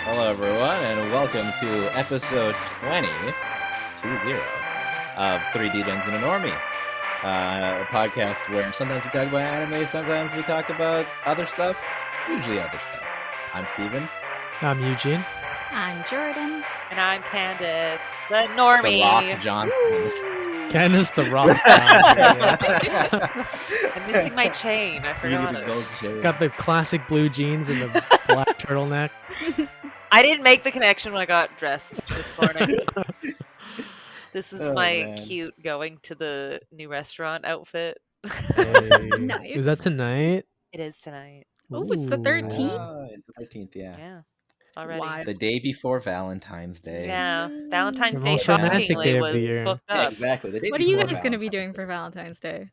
Hello, everyone, and welcome to episode 20 of Three Degens and a Normie, a podcast where sometimes we talk about anime, sometimes we talk about other stuff, usually other stuff. I'm Steven. I'm Eugene. I'm Jordan. And I'm Candace, the Normie. The Rock Johnson. Candace the Rock Johnson. I'm missing my chain. I forgot it. Got the classic blue jeans and the black turtleneck. I didn't make the connection when I got dressed this morning. This is my cute going to the new restaurant outfit. Hey. Nice. Is that tonight? It is tonight. Oh, it's the 13th? Oh, it's the 13th, yeah. Yeah. Already. Wow. The day before Valentine's Day. Yeah. Valentine's The Day most romantic shockingly day of was the year. booked Yeah, up. exactly. The day What are you before guys going to be Valentine's doing for Valentine's Day?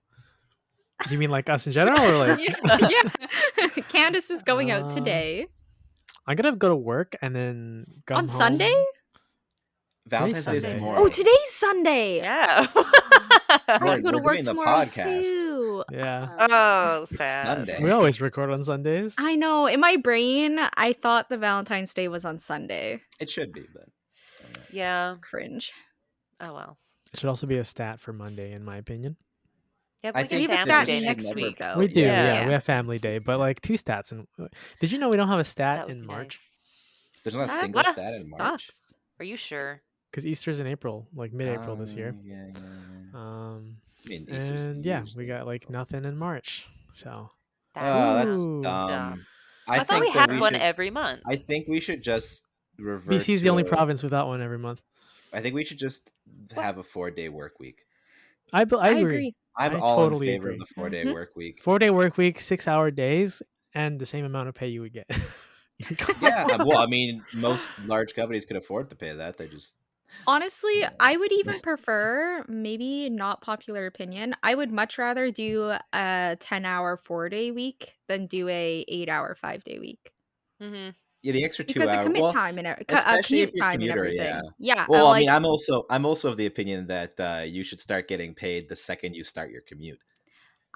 Do you mean like us in general or like? Yeah. Candace is going out today. I'm gonna go to work and then come On home. Sunday? Valentine's Day is Sunday. tomorrow. Oh, today's Sunday. Yeah. I have We're- to go to we're work doing the tomorrow podcast. too. Yeah. Oh, It's sad. Sunday. We always record on Sundays. I know. In my brain, I thought the Valentine's Day was on Sunday. It should be, but... Yeah. Cringe. Oh, well. It should also be a stat for Monday, in my opinion. Yeah, I we think We have a can stat Family Day next never- week, though. We do, yeah. yeah. We have Family Day, but like 2 stats. And did you know we don't have a That stat would in be March? nice. There's not a That single stat in March. sucks. Are you sure? Because Easter's in April, like mid-April this year. Yeah. I mean, And yeah, we got like nothing in March. So That's Ooh. dumb. I I thought we think that had one should- every month. I think we should just revert. BC's the to only a- province without one every month. I think we should just have a 4-day work week. I I agree. agree. I'm I all totally in favor agree. of the 4-day Mhm. work week. 4-day work week, 6-hour days, and the same amount of pay you would get. Yeah, well, I mean, most large companies could afford to pay that. They just Honestly, Yeah. I would even prefer, maybe not popular opinion, I would much rather do a 10-hour 4-day week than do a 8-hour 5-day week. Mm-hmm. the extra 2 Because of hours. commit Well, time and especially if commute you're a time and commuter, everything. Yeah, well, like, I mean, I'm also of the opinion that you should start getting paid the second you start your commute.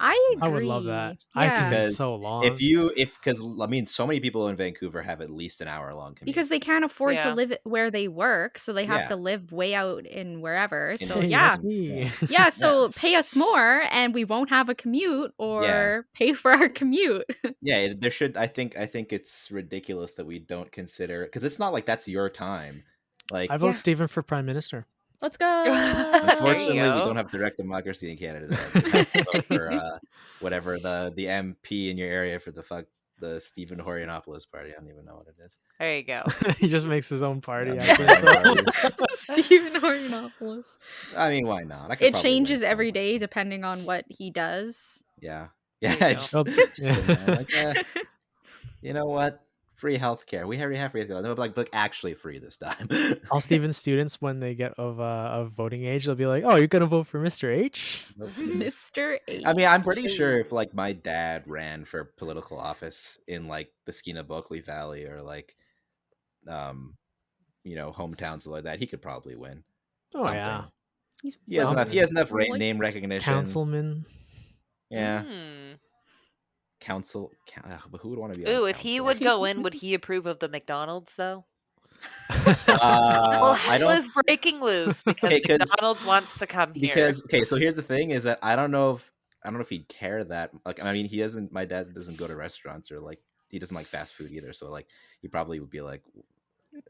I agree. I would love that. I Yeah. commute Because so long. Because I mean, so many people in Vancouver have at least an hour-long commute. Because they can't afford to Yeah. live where they work, so they have Yeah. to live way out in wherever. In So Hey, yeah, that's me. yeah. So pay us more, and we won't have a commute, or pay for our commute. Yeah, there should. I think it's ridiculous that we don't consider, because it's not like that's your time. Like, I vote Yeah. Stephen for prime minister. Let's go. unfortunately, we go. don't have direct democracy in Canada. You have to vote for whatever the MP in your area for the Stephen Horianopoulos party. I don't even know what it is. There you go. He just makes his own party. Yeah, after makes his that. own party. Stephen Horianopoulos. I mean, why not? I could It probably changes win every somewhere. day depending on what he does. Yeah, There you yeah. go. Just, Oh, just yeah. like, you know what? Free healthcare. We already have free healthcare. No, like actually free this time. All Stephen's students, when they get of voting age, they'll be like, "Oh, you're gonna vote for Mr. H?" Mr. H. I mean, I'm pretty sure if like my dad ran for political office in like the Skeena-Bulkley Valley or like, hometowns like that, he could probably win. Oh Something. yeah, He has enough. He has enough Like name recognition. councilman. Yeah, Hmm. but who would want to be? Ooh, on if he council? would go in, would he approve of the McDonald's though? I Well, hell don't. is breaking loose because Okay, 'cause- McDonald's wants to come here. Because so here's the thing: is that I don't know if he'd care that. Like, I mean, he doesn't. My dad doesn't go to restaurants or like he doesn't like fast food either. So like he probably would be like,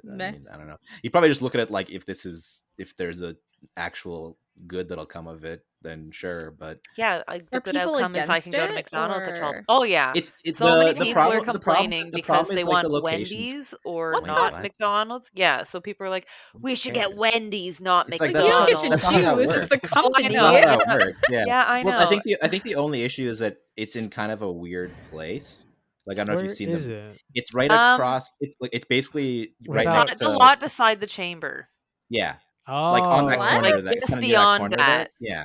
Meh. I don't know. He'd probably just look at it like if there's a actual good that'll come of it, then sure. But yeah, the Are good people outcome is I against can go to it, McDonald's at all. or- Oh yeah, it's so the, many the people problem, are complaining the problem because they is, like, the want locations. Wendy's or What not the- McDonald's. Yeah, so people are like, we should get cares? Wendy's, not It's like, Like, you don't get McDonald's. to that's not how that choose. It's the works. company. know. That's not how it works. Yeah. Yeah, I know. Well, I think the only issue is that it's in kind of a weird place. Like, I don't know Where if you've seen is them. it? It's right Um, across. It's like it's basically right Without- next It's to a lot beside the chamber. Yeah, Oh, like on that What? corner. Like, That just kinda near beyond corner that. there. Yeah,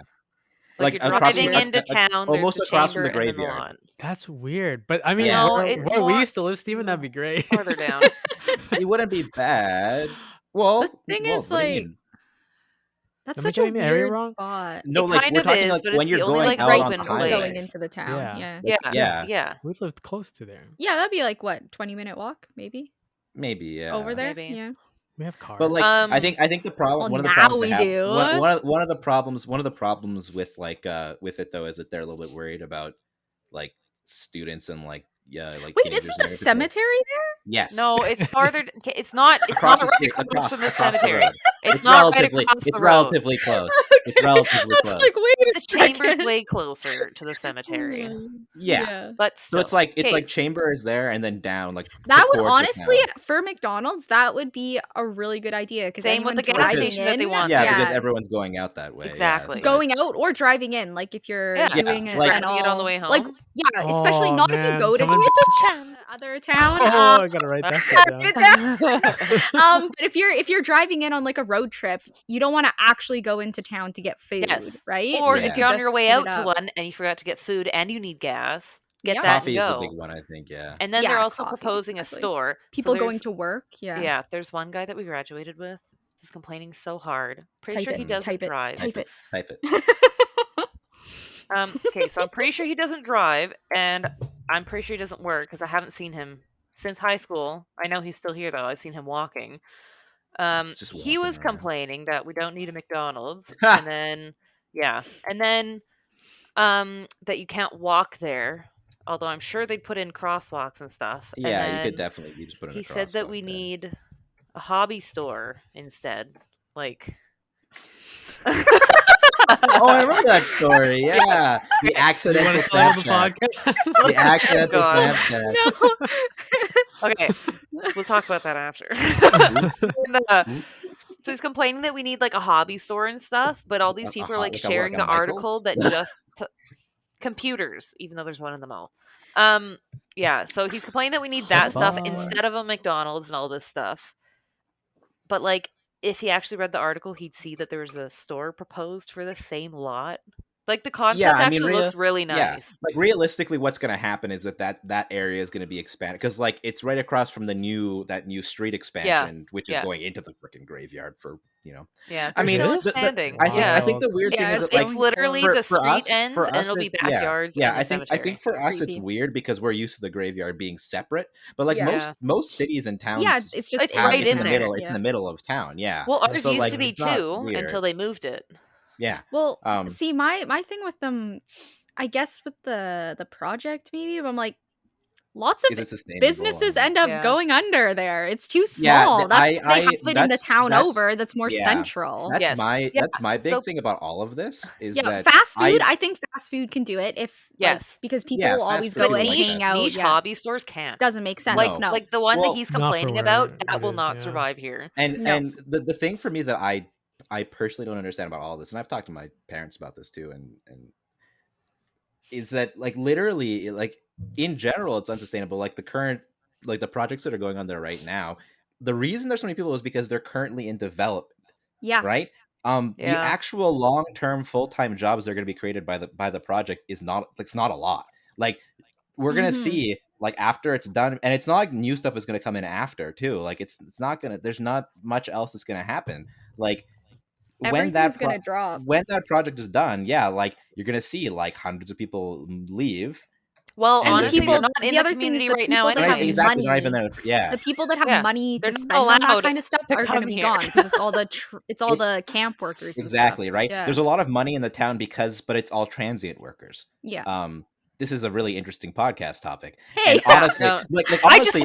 Like, Like, you're across from driving the- into like, town, almost there's the across from chamber the and then the graveyard. lawn. That's weird. But I mean, Yeah. No, where, it's where we not- used to live, Steven, that'd be great. Farther down. It wouldn't be bad. Well, The thing is, what do you like, mean? That's Am I such a getting the area weird wrong? spot. No, It like kind we're of talking is, like but when it's you're the only, going like, out right on open the place. highway. Going into the town. Yeah. Yeah. Yeah, Yeah. yeah. We lived close to there. Yeah, that'd be like what, 20-minute walk, maybe? maybe, yeah. over there. Maybe. Yeah. We have cars. But like, I think the problem, Well, one of the now problems we they have, do. one of the problems with like with it though is that they're a little bit worried about like students and like like Wait, teenagers isn't and the everything. cemetery there? Yes. No, it's farther. It's not. It's Across not the right street, across from the across the cemetery. road. It's not right across It's the road. relatively close. It's relatively I was close. like, wait a The chamber's second. way closer to the cemetery. Yeah. But So still, it's like okay, chamber is there and then down like That would towards the honestly, town. for McDonald's, that would be a really good idea because Same with anyone the gas driving station that they in, want Yeah, there. because everyone's going out that way. Exactly. Yeah, so going out or driving in, like if you're Yeah. doing Yeah, it like- and Driving it on the way like home? yeah, especially Oh, not if man, you go to coming the other town. Oh, I gotta write that shit down. But if you're driving in on like a road trip, you don't want to actually go into town to get food, Yes. right? Or So you if could you're on your just way hit out it to up. one and you forgot to get food and you need gas, get Yeah. that coffee and is go. the big one, I think. Yeah. And then Yeah, they're also coffee, proposing exactly. a store. So People going there's- to work, Yeah, there's one guy that we graduated with. He's complaining so hard. Pretty Type sure it, he doesn't type it, drive. type it. Type it. Okay, so I'm pretty sure he doesn't drive, and I'm pretty sure he doesn't work because I haven't seen him since high school. I know he's still here though. I've seen him walking. He's just He was walking around. complaining that we don't need a McDonald's, and then that you can't walk there. Although I'm sure they'd put in crosswalks and stuff. And Yeah, you could then definitely you just put in a he said that crosswalk we there. need a hobby store instead. Like Oh, I remember that story. Yeah, the You accidental want to start the Snapchat. podcast? The accidental God. Snapchat. No. Okay, we'll talk about that after. And, so he's complaining that we need like a hobby store and stuff, but all these people are like sharing the article that just computers, even though there's one in the mall. Yeah, so he's complaining that we need that stuff Bar. instead of a McDonald's and all this stuff. But like, if he actually read the article, he'd see that there was a store proposed for the same lot. Like the concept actually looks really nice. Yeah, like realistically, what's going to happen is that area is going to be expanded because like it's right across from that new street expansion, which is going into the freaking graveyard for Yeah, I mean, still the- expanding. I think the weird thing Yeah, is it's that, like, It's literally for the street us- ends, for and us it'll be it's- backyards. Yeah, and I the think cemetery. for us it's Creepy. weird because we're used to the graveyard being separate, but like Yeah. most cities and towns, Yeah, it's just It's have- right it's in the there. middle. It's in the middle of town. Yeah. Well, ours So, used like, to be it's not too weird. until they moved it. Yeah. Well, Um, see, my thing with them, I guess with the project maybe, but I'm like, lots Is of it sustainable? businesses end up Yeah. going under there. It's too Yeah, small. That's I- why they have it in the that's- town that's- over. That's more yeah. central. That's Yes. my Yeah, that's my big so- thing about all of this is Yeah, that fast food. I think fast food can do it if Yes. because people Yeah, will fast always food go can and like hang that. out. Niche Yeah, hobby stores can't. doesn't make sense. No. No, Like the one Well, that he's not for complaining where about, that it will is, not yeah. survive here. and No. and the thing for me that I personally don't understand about all this, and I've talked to my parents about this too, and is that like literally like in general it's unsustainable. Like the current like the projects that are going on there right now, the reason there's so many people is because they're currently in development, yeah, right? The Yeah. actual long-term full-time jobs that are going to be created by the project is not it's not a lot. Like we're gonna Mhm. see like after it's done, and it's not like new stuff is gonna come in after too. Like it's not gonna there's not much else that's gonna happen. Like everything's gonna drop. when that project is done, yeah, like you're gonna see like hundreds of people leave. Well, And honestly, people- they're not in the the other thing is community the right now people that anyway. have Exactly, not even money. there. Yeah, The people that have Yeah, money they're to not spend on that allowed kind of stuff to are going come to be here. gone because it's all the it's all It's- the camp workers. and exactly, stuff. right. Yeah. There's a lot of money in the town but it's all transient workers. Yeah. This is a really interesting podcast topic. Hey, And honestly, No. like I just honestly,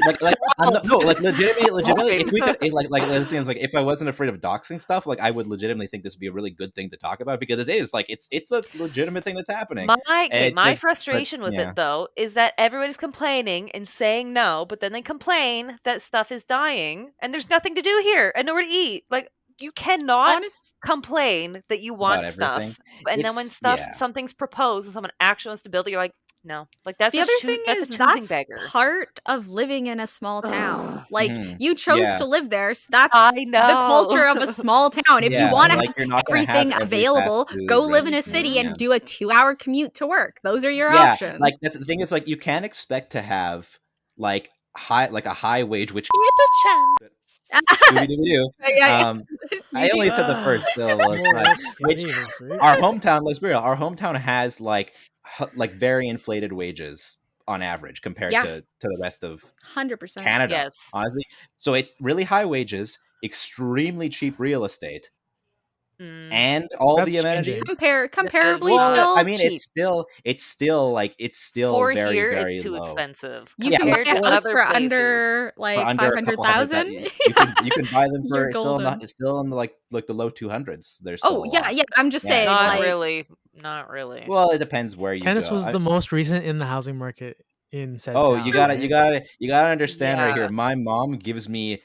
like legitimately, if we Fine. could, it seems like if I wasn't afraid of doxing stuff, like I would legitimately think this would be a really good thing to talk about because it is like it's a legitimate thing that's happening. My But- frustration with yeah. it though is that everybody's complaining and saying no, but then they complain that stuff is dying and there's nothing to do here and nowhere to eat. Like you cannot honest. complain that you want everything. stuff, and then when It's- something's proposed and someone actually wants to build it, you're like, no. Like that's The a other choo- thing that's is a choosing that's beggar. part of living in a small town. Like Mhm. you chose Yeah. to live there. So that's I the know. culture of a small town. If Yeah, you want to like, have you're not gonna have everything every available, fast food go live in a restaurant, city yeah. and do a 2-hour commute to work. Those are your Yeah, options. like that's the thing is like you can't expect to have like a high wage, which Scooby-Doo-Doo. Yeah. I only said the first syllable. It's fine. Which our hometown, let's be real, our hometown has like very inflated wages on average compared Yeah. to the rest of 100%. Canada, Yes. honestly. So it's really high wages, extremely cheap real estate, Mm. and all That's the amenities. changing. Comparably Well, still I mean, cheap. it's still For very, here, very it's too low. expensive You Yeah, can but buy a for house other for places. under For like under a couple hundred, 500,000. you can buy them You're for still golden. in like the low 200s. There's still Oh a yeah, lot. yeah. I'm just Yeah, saying, Not like, really. Not really. Well, it depends where you Candace go. was the most recent in the housing market in said Oh, town. you right? gotta understand right Yeah. here. My mom gives me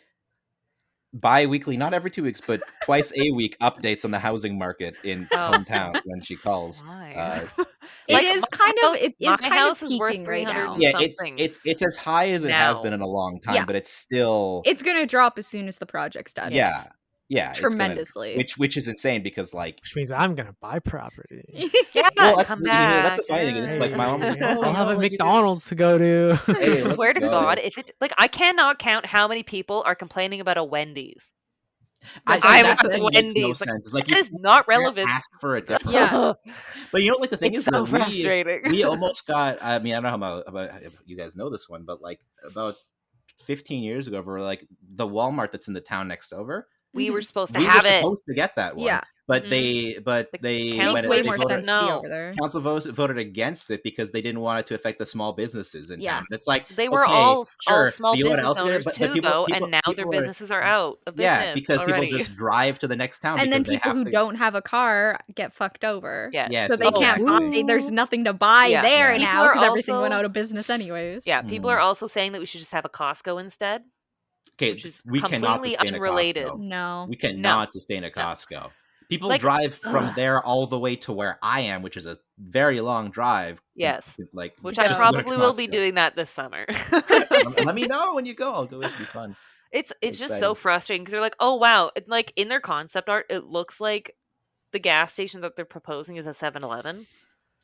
bi-weekly, not every 2 weeks, but twice a week updates on the housing market in Oh. hometown when she calls. Why? it Like, is my kind of house- it my is kind of house is worth peaking right 300 now. and Yeah, something it's as high as it has been now. in a long time, Yeah. but it's still It's gonna drop as soon as the project's done. yeah, yeah, it's gonna, Tremendously. which is insane because like Which means I'm gonna buy property. Yeah, well, that's come you back. know, that's the funny thing. It's like my mom's like, Hey, oh, I'll you have know, a like, you can- McDonald's to go to. Hey, I let's swear to go. God, if it like I cannot count how many people are complaining about a Wendy's. That's I that's went the to thing that makes no Wendy's. Like, sense. It's like that you is not can't relevant. ask for a difference. Yeah. But you know, like the thing It's is so that frustrating. we almost got. I mean, I don't know about if you guys know this one, but like about 15 years ago, we were like the Walmart that's in the town next over. We were Mhm. supposed to We were have it. supposed to get that one, Yeah. but Mhm. they council Makes when way they more voted, sense to be no. over there. council voted against it because they didn't want it to affect the small businesses in Yeah. town. And it's like They were okay, all sure, small but you know what business else? owners But too, people, though, and now their people are, businesses are out of yeah, business because already. people just drive to the next town And then because they people have who to. don't have a car get fucked over. Yes. Yes, So they can't exactly. buy. There's nothing to buy Yeah. there Yeah. People now are because everything went also- out of business anyways. Yeah, people Mhm. are also saying that we should just have a Costco instead, Okay, which is we cannot completely sustain unrelated. a Costco. No. We cannot sustain a Costco. People Like, drive from ugh. there all the way to where I am, which is a very long drive. Yes. Like Which To I go. just to go to probably will be Costco. doing that this summer. Let me know when you go. I'll go. It'll be fun. It's just Exciting. so frustrating because they're like, oh wow, it, like in their concept art, it looks like the gas station that they're proposing is a 7-Eleven.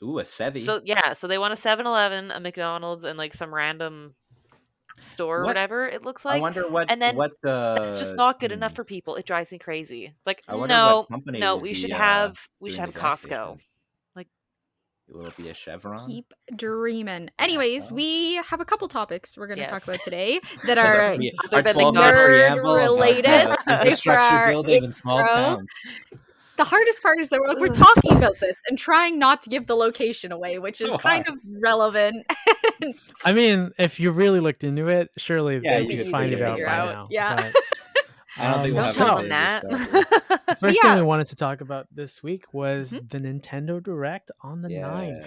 Ooh, a Sevi. So yeah, so they want a 7-Eleven, a McDonald's, and like some random store or What- whatever it looks I like. wonder what and then what That's just not good enough for people. It drives me crazy. It's like I wonder no, what company no, will we be, should have doing the gas Costco. station. Will it be a Chevron? Keep dreaming. Anyways, Costco? we have a couple topics we're going to talk Yes. about today that Our are Other our than 12 McDonald's. preamble about, related. Sorry for infrastructure our building in small intro. towns. The hardest part is that we're talking about this and trying not to give the location away, which So is kind hard. of relevant. I mean, if you really looked into it, surely Yeah, they you could could find figure it out it by out. now. Yeah. But, I don't think we'll Don't have tell any them of that. your stuff. the first Yeah. thing we wanted to talk about this week was Mhm. the Nintendo Direct on the 9th.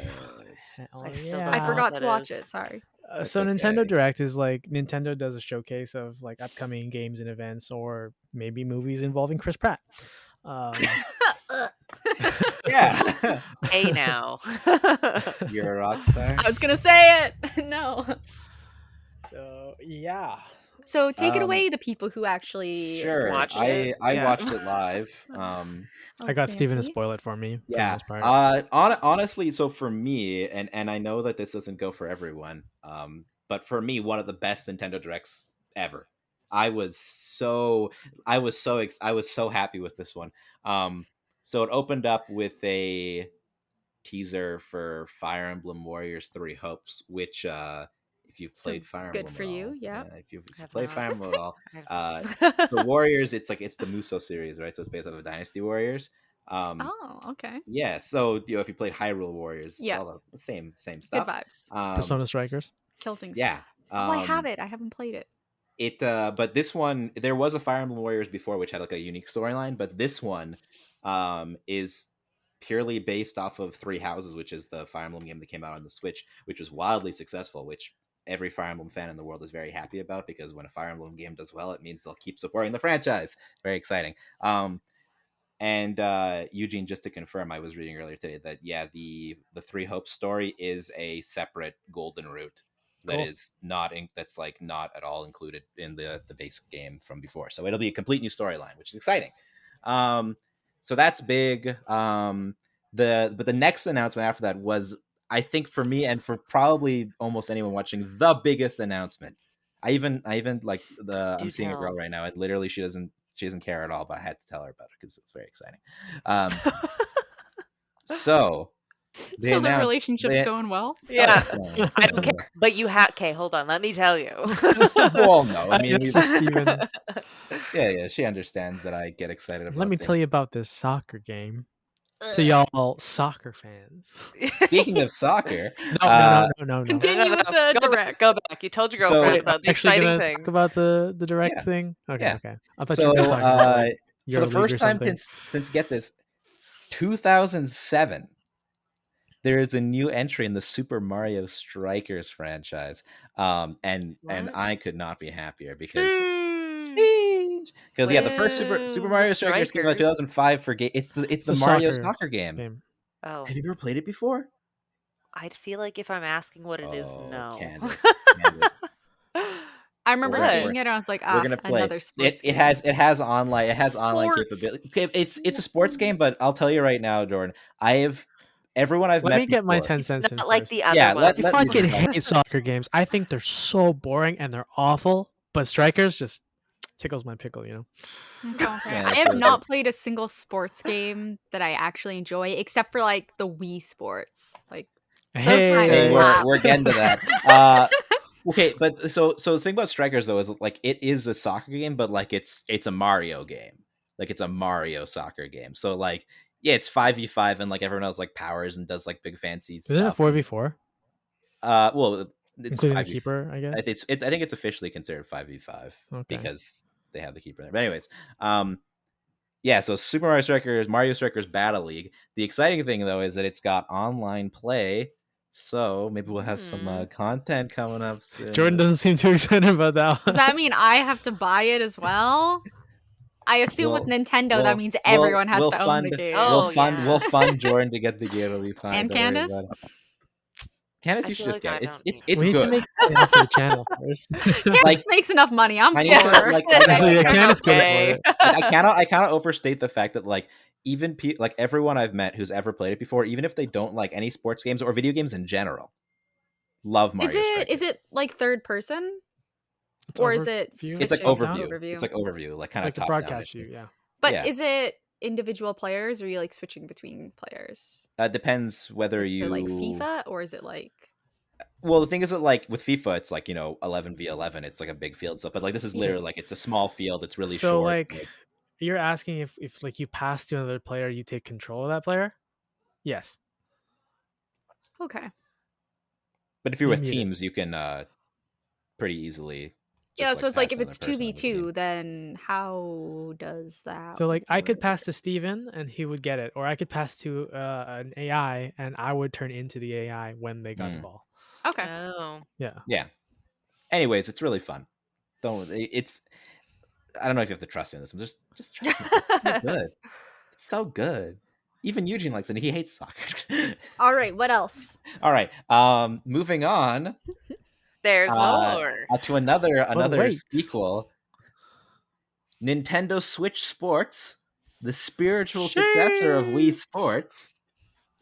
Yes. Hell I still yeah. don't I know forgot what to that watch is. it. Sorry. That's So Nintendo okay. Direct is like Nintendo does a showcase of like upcoming games and events, or maybe movies involving Chris Pratt. Yeah. Hey now. You're a rock star. I was going to say it. No. So yeah, So take it Um, away, the people who actually Sure. Watched I it. I Yeah. watched it live. I got Steven to fancy. spoil it for me. For the Yeah. most part. Honestly, so for me, and I know that this doesn't go for everyone, but for me, one of the best Nintendo Directs ever. I was so happy with this one. So it opened up with a teaser for Fire Emblem Warriors 3 Hopes, which if you've So played Fire good Emblem for at you, all, yeah. if you've Have played not. Fire Emblem at all, I've- the Warriors, it's the Musou series, right? So it's based off of Dynasty Warriors. Oh, okay. Yeah, so if you played Hyrule Warriors, Yeah. it's all the same Good stuff. vibes. Persona Strikers. Kill things. Yeah. Oh, I have it. I haven't played it. But this one, there was a Fire Emblem Warriors before, which had like a unique storyline, but this one is purely based off of Three Houses, which is the Fire Emblem game that came out on the Switch, which was wildly successful, which every Fire Emblem fan in the world is very happy about, because when a Fire Emblem game does well, it means they'll keep supporting the franchise. Very exciting. And Eugene, just to confirm, I was reading earlier today that the Three Hopes story is a separate golden route that Cool. is not that's not at all included in the base game from before. So it'll be a complete new storyline, which is exciting. So that's big. But the next announcement after that was, I think, for me and for probably almost anyone watching, the biggest announcement. I even like I'm seeing a girl right now, and literally she doesn't care at all, but I had to tell her about it because it's very exciting. So So the relationship's going well? Yeah. It's I don't care. But you have... Okay, hold on. Let me tell you. Well, no. I mean, That's just Steven. yeah. She understands that I get excited about Let me tell you things. about this soccer game. To y'all soccer fans. Speaking of soccer, No. Continue with the direct. Go back. You told your girlfriend about the Actually exciting gonna thing. talk about the direct Yeah. thing? Okay, Yeah. okay. I thought So, you were talking about like, for the first time something. since get this, 2007, there is a new entry in the Super Mario Strikers franchise, and I could not be happier because the first Super Mario Strikers came out in 2005 for it's the Mario soccer game. Oh, have you ever played it before? I'd feel like if I'm asking what it is, no. Candace. I remember seeing it and I was like, we're gonna play another sports game. It has online capability. Okay, it's a sports game, but I'll tell you right now, Jordan, everyone I've met Let me get my before, 10 cents Not in like first. the other one. I fucking hate soccer games. I think they're so boring and they're awful, but Strikers just tickles my pickle, you know? Yeah, I have not played a single sports game that I actually enjoy, except for like the Wii Sports. Like those we're getting to that. Okay, but so the thing about Strikers though is like it is a soccer game, but like it's a Mario game. Like it's a Mario soccer game. So like yeah, it's 5v5 and like everyone else like powers and does like big fancy stuff. Isn't it 4v4? Well, it's including the keeper, I guess. I think it's officially considered 5v5 because they have the keeper there. But anyways, yeah, so Super Mario Strikers Battle League. The exciting thing though is that it's got online play. So maybe we'll have some content coming up soon. Jordan doesn't seem too excited about that. Does that mean I have to buy it as well? I assume with Nintendo that means everyone has to own the game. We'll fund Jordan to get the game. It'll be fine. And Candace? Candace, you should just get it. It's we need good. to make money for the channel first. Candace makes enough money. I'm poor. Candace goes for it. I cannot overstate the fact that like even like everyone I've met who's ever played it before, even if they don't like any sports games or video games in general, love Mario Strikers. Is it like third person? Or is it it's like overview. It's like overview, like kind of like the broadcast view, yeah. But is it individual players or are you like switching between players? Depends whether you like FIFA or is it like well the thing is that like with FIFA it's like 11v11, it's like a big field stuff, but like this is literally like it's a small field, it's really short. Like you're asking if like you pass to another player you take control of that player? Yes. Okay. But if you're with teams you can pretty easily so it's like if it's 2v2, then how does that like I could pass to Steven and he would get it, or I could pass to an AI and I would turn into the AI when they got the ball. Okay. Yeah. Anyways, it's really fun. I don't know if you have to trust me in this. Just trust me. It's so good. It's so good. Even Eugene likes it. He hates soccer. All right, what else? All right. Moving on. There's more. To another sequel. Nintendo Switch Sports, the spiritual successor of Wii Sports.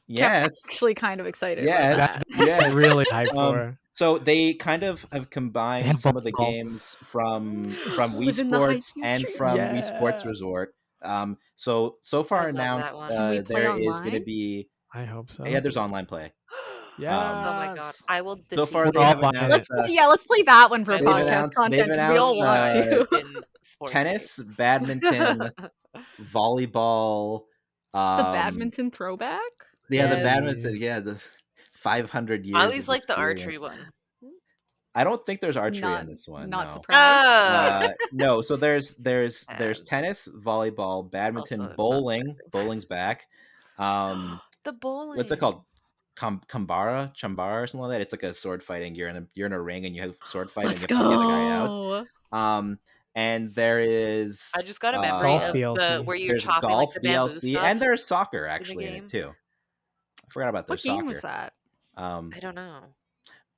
Yes. I'm actually kind of excited about that. Yes. Really hyped for. So they kind of have combined some of the games from Wii Sports and from Wii Sports Resort. So far announced there is going to be. I hope so. Yeah, there's online play. Yeah. Oh my god, I will. So far, they have announced, let's play that one for podcast content because we all want to. Tennis, badminton, volleyball. The badminton throwback. Yeah, the badminton. Yeah, the 500 years. I always like the archery one. I don't think there's archery in this one. Not surprised. No, so there's tennis, volleyball, badminton, bowling. Bowling's back. The bowling. What's it called? Chambara or something like that. It's like a sword fighting. You're in a ring and you have sword fighting. Let's and you have to get the guy out. And there is. I just got a memory of where you're chopping golf like the bamboo DLC, stuff. and there's soccer actually in it too. I forgot about what soccer. game was that? I don't know.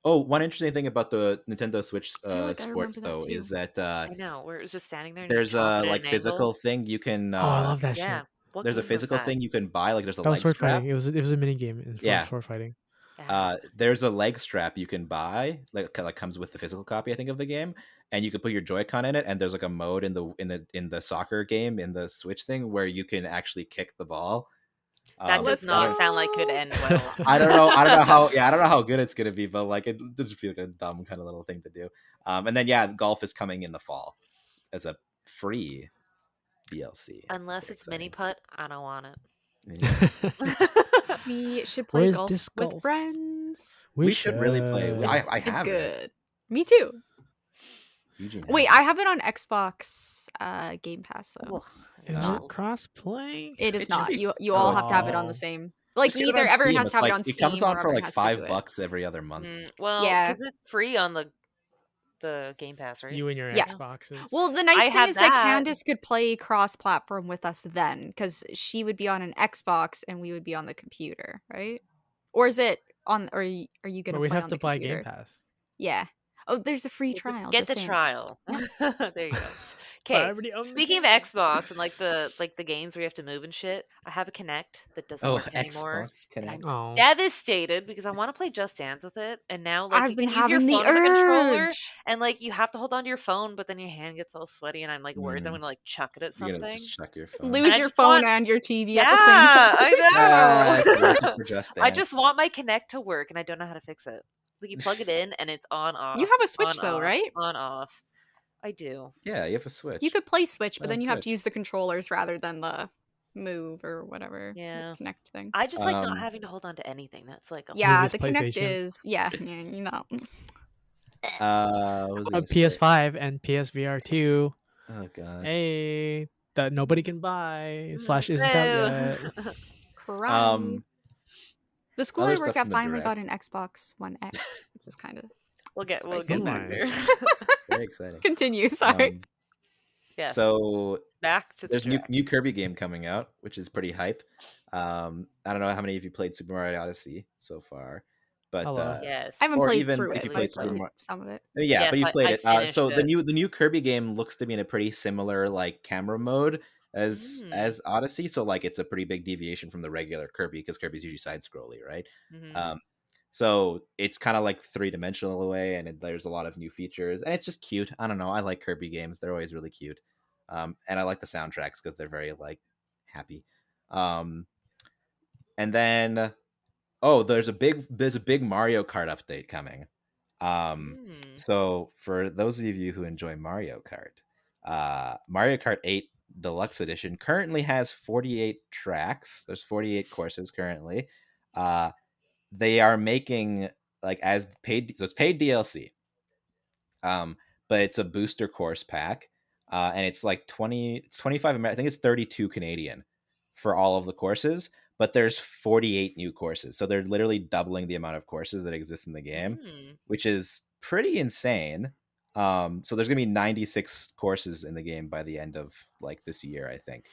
Oh, one interesting thing about the Nintendo Switch Sports though is that I know where it was just standing there. And there's a like physical thing you can. I love that shit. There's a physical thing you can buy. Like there's a leg strap. Fighting. It was a mini game in sword fighting. There's a leg strap you can buy, like comes with the physical copy, I think, of the game, and you can put your Joy-Con in it. And there's like a mode in the soccer game in the Switch thing where you can actually kick the ball. That does Let's not go. sound like could end well. I don't know how good it's gonna be, but like it does feel like a dumb kind of little thing to do. And then golf is coming in the fall as a free DLC. Unless Very it's mini exciting. putt, I don't want it. Yeah. We should play Where's golf disc with golf? friends. We should really play. I It's have it. good. Me too. Eugene Wait, has I have it on Xbox Game Pass though. Well, Is No. it cross-play? It is It should not. be- You all have to have it on Oh. the same. Like Just get it either on everyone Steam. has It's to have it like- on it Steam comes on or for everyone like has to do it. $5 every other month. well, Yeah. because it's free on the Game Pass, right? You and your Yeah. Xboxes. Well, the nice I thing have is that that. Candace could play cross-platform with us then, because she would be on an Xbox and we would be on the computer, right? Or is it on? Or are you gonna But play we'd have on to the buy computer? Game Pass. Yeah. Oh, there's a free trial. Get just the saying. trial. There you go. But I Okay. already own the Speaking of game. Xbox and like the games where you have to move and shit, I have a Kinect that doesn't work anymore. Xbox Connect. Oh. Devastated because I want to play Just Dance with it, and now like I've you been can use your having the phone as a controller, urge. and like you have to hold onto your phone, but then your hand gets all sweaty, and I'm like worried that I'm Mm. gonna like chuck it at You're something. gonna just check your phone. Lose I your just phone want- and your TV Yeah, at the same time. I know. It's working for Just I Dance. just want my Kinect to work, and I don't know how to fix it. Like you plug it in, and it's on off. You have a Switch on, though, off, right? On off. I do. Yeah, you have a Switch. You could play Switch, but Play then on you have to Switch. use the controllers rather than the Move or whatever. Yeah. The Kinect thing. I just like not Um, having to hold on to anything. That's like a Yeah, his the Kinect PlayStation. is you know. What was I gonna say? PS5 and PSVR 2. Oh god. Hey, that nobody can buy. Slash isn't out yet. Cry. The school other I work stuff at from the finally got Direct. an Xbox One X, which is kind of we'll get Spicy. back there. Nice. Very exciting. continue. Sorry. Yes. So back to the there's a direct. new Kirby game coming out, which is pretty hype. I don't know how many of you played Super Mario Odyssey so far, but Hello. Yes. I haven't or played even through if it. you But played I Super played Mar- some of it. yeah, Yes, but you played I it. finished So it. the new Kirby game looks to be in a pretty similar like camera mode as Odyssey. So like it's a pretty big deviation from the regular Kirby because Kirby's usually side scrolly, right? Mhm. So it's kind of like 3-dimensional away, and there's a lot of new features, and it's just cute. I don't know. I like Kirby games; they're always really cute, and I like the soundtracks because they're very like happy. And then there's a big Mario Kart update coming. So for those of you who enjoy Mario Kart, Mario Kart 8 Deluxe Edition currently has 48 tracks. There's 48 courses currently. They are making like as paid, so it's paid DLC. But it's a booster course pack, and it's like 25 American. I think it's 32 Canadian for all of the courses. But there's 48 new courses, so they're literally doubling the amount of courses that exist in the game, which is pretty insane. So there's gonna be 96 courses in the game by the end of like this year, I think.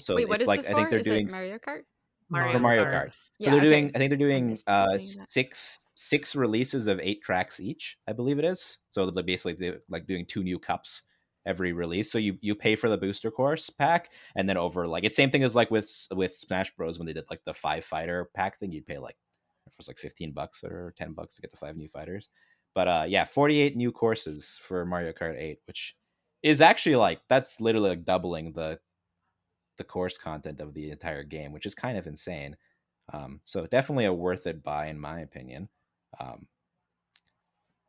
So Wait, what it's is like this I think for? they're Is doing it Mario Kart? for Mario Kart. So Yeah, they're doing. okay. I think they're doing missed the beginning of that. six releases of 8 tracks each. I believe it is. So they're basically like doing 2 new cups every release. So you pay for the booster course pack, and then over like it's same thing as like with Smash Bros when they did like the 5 fighter pack thing. You'd pay like it was like $15 or $10 to get the 5 new fighters. But 48 new courses for Mario Kart 8, which is actually like that's literally like doubling the course content of the entire game, which is kind of insane. So definitely a worth it buy in my opinion.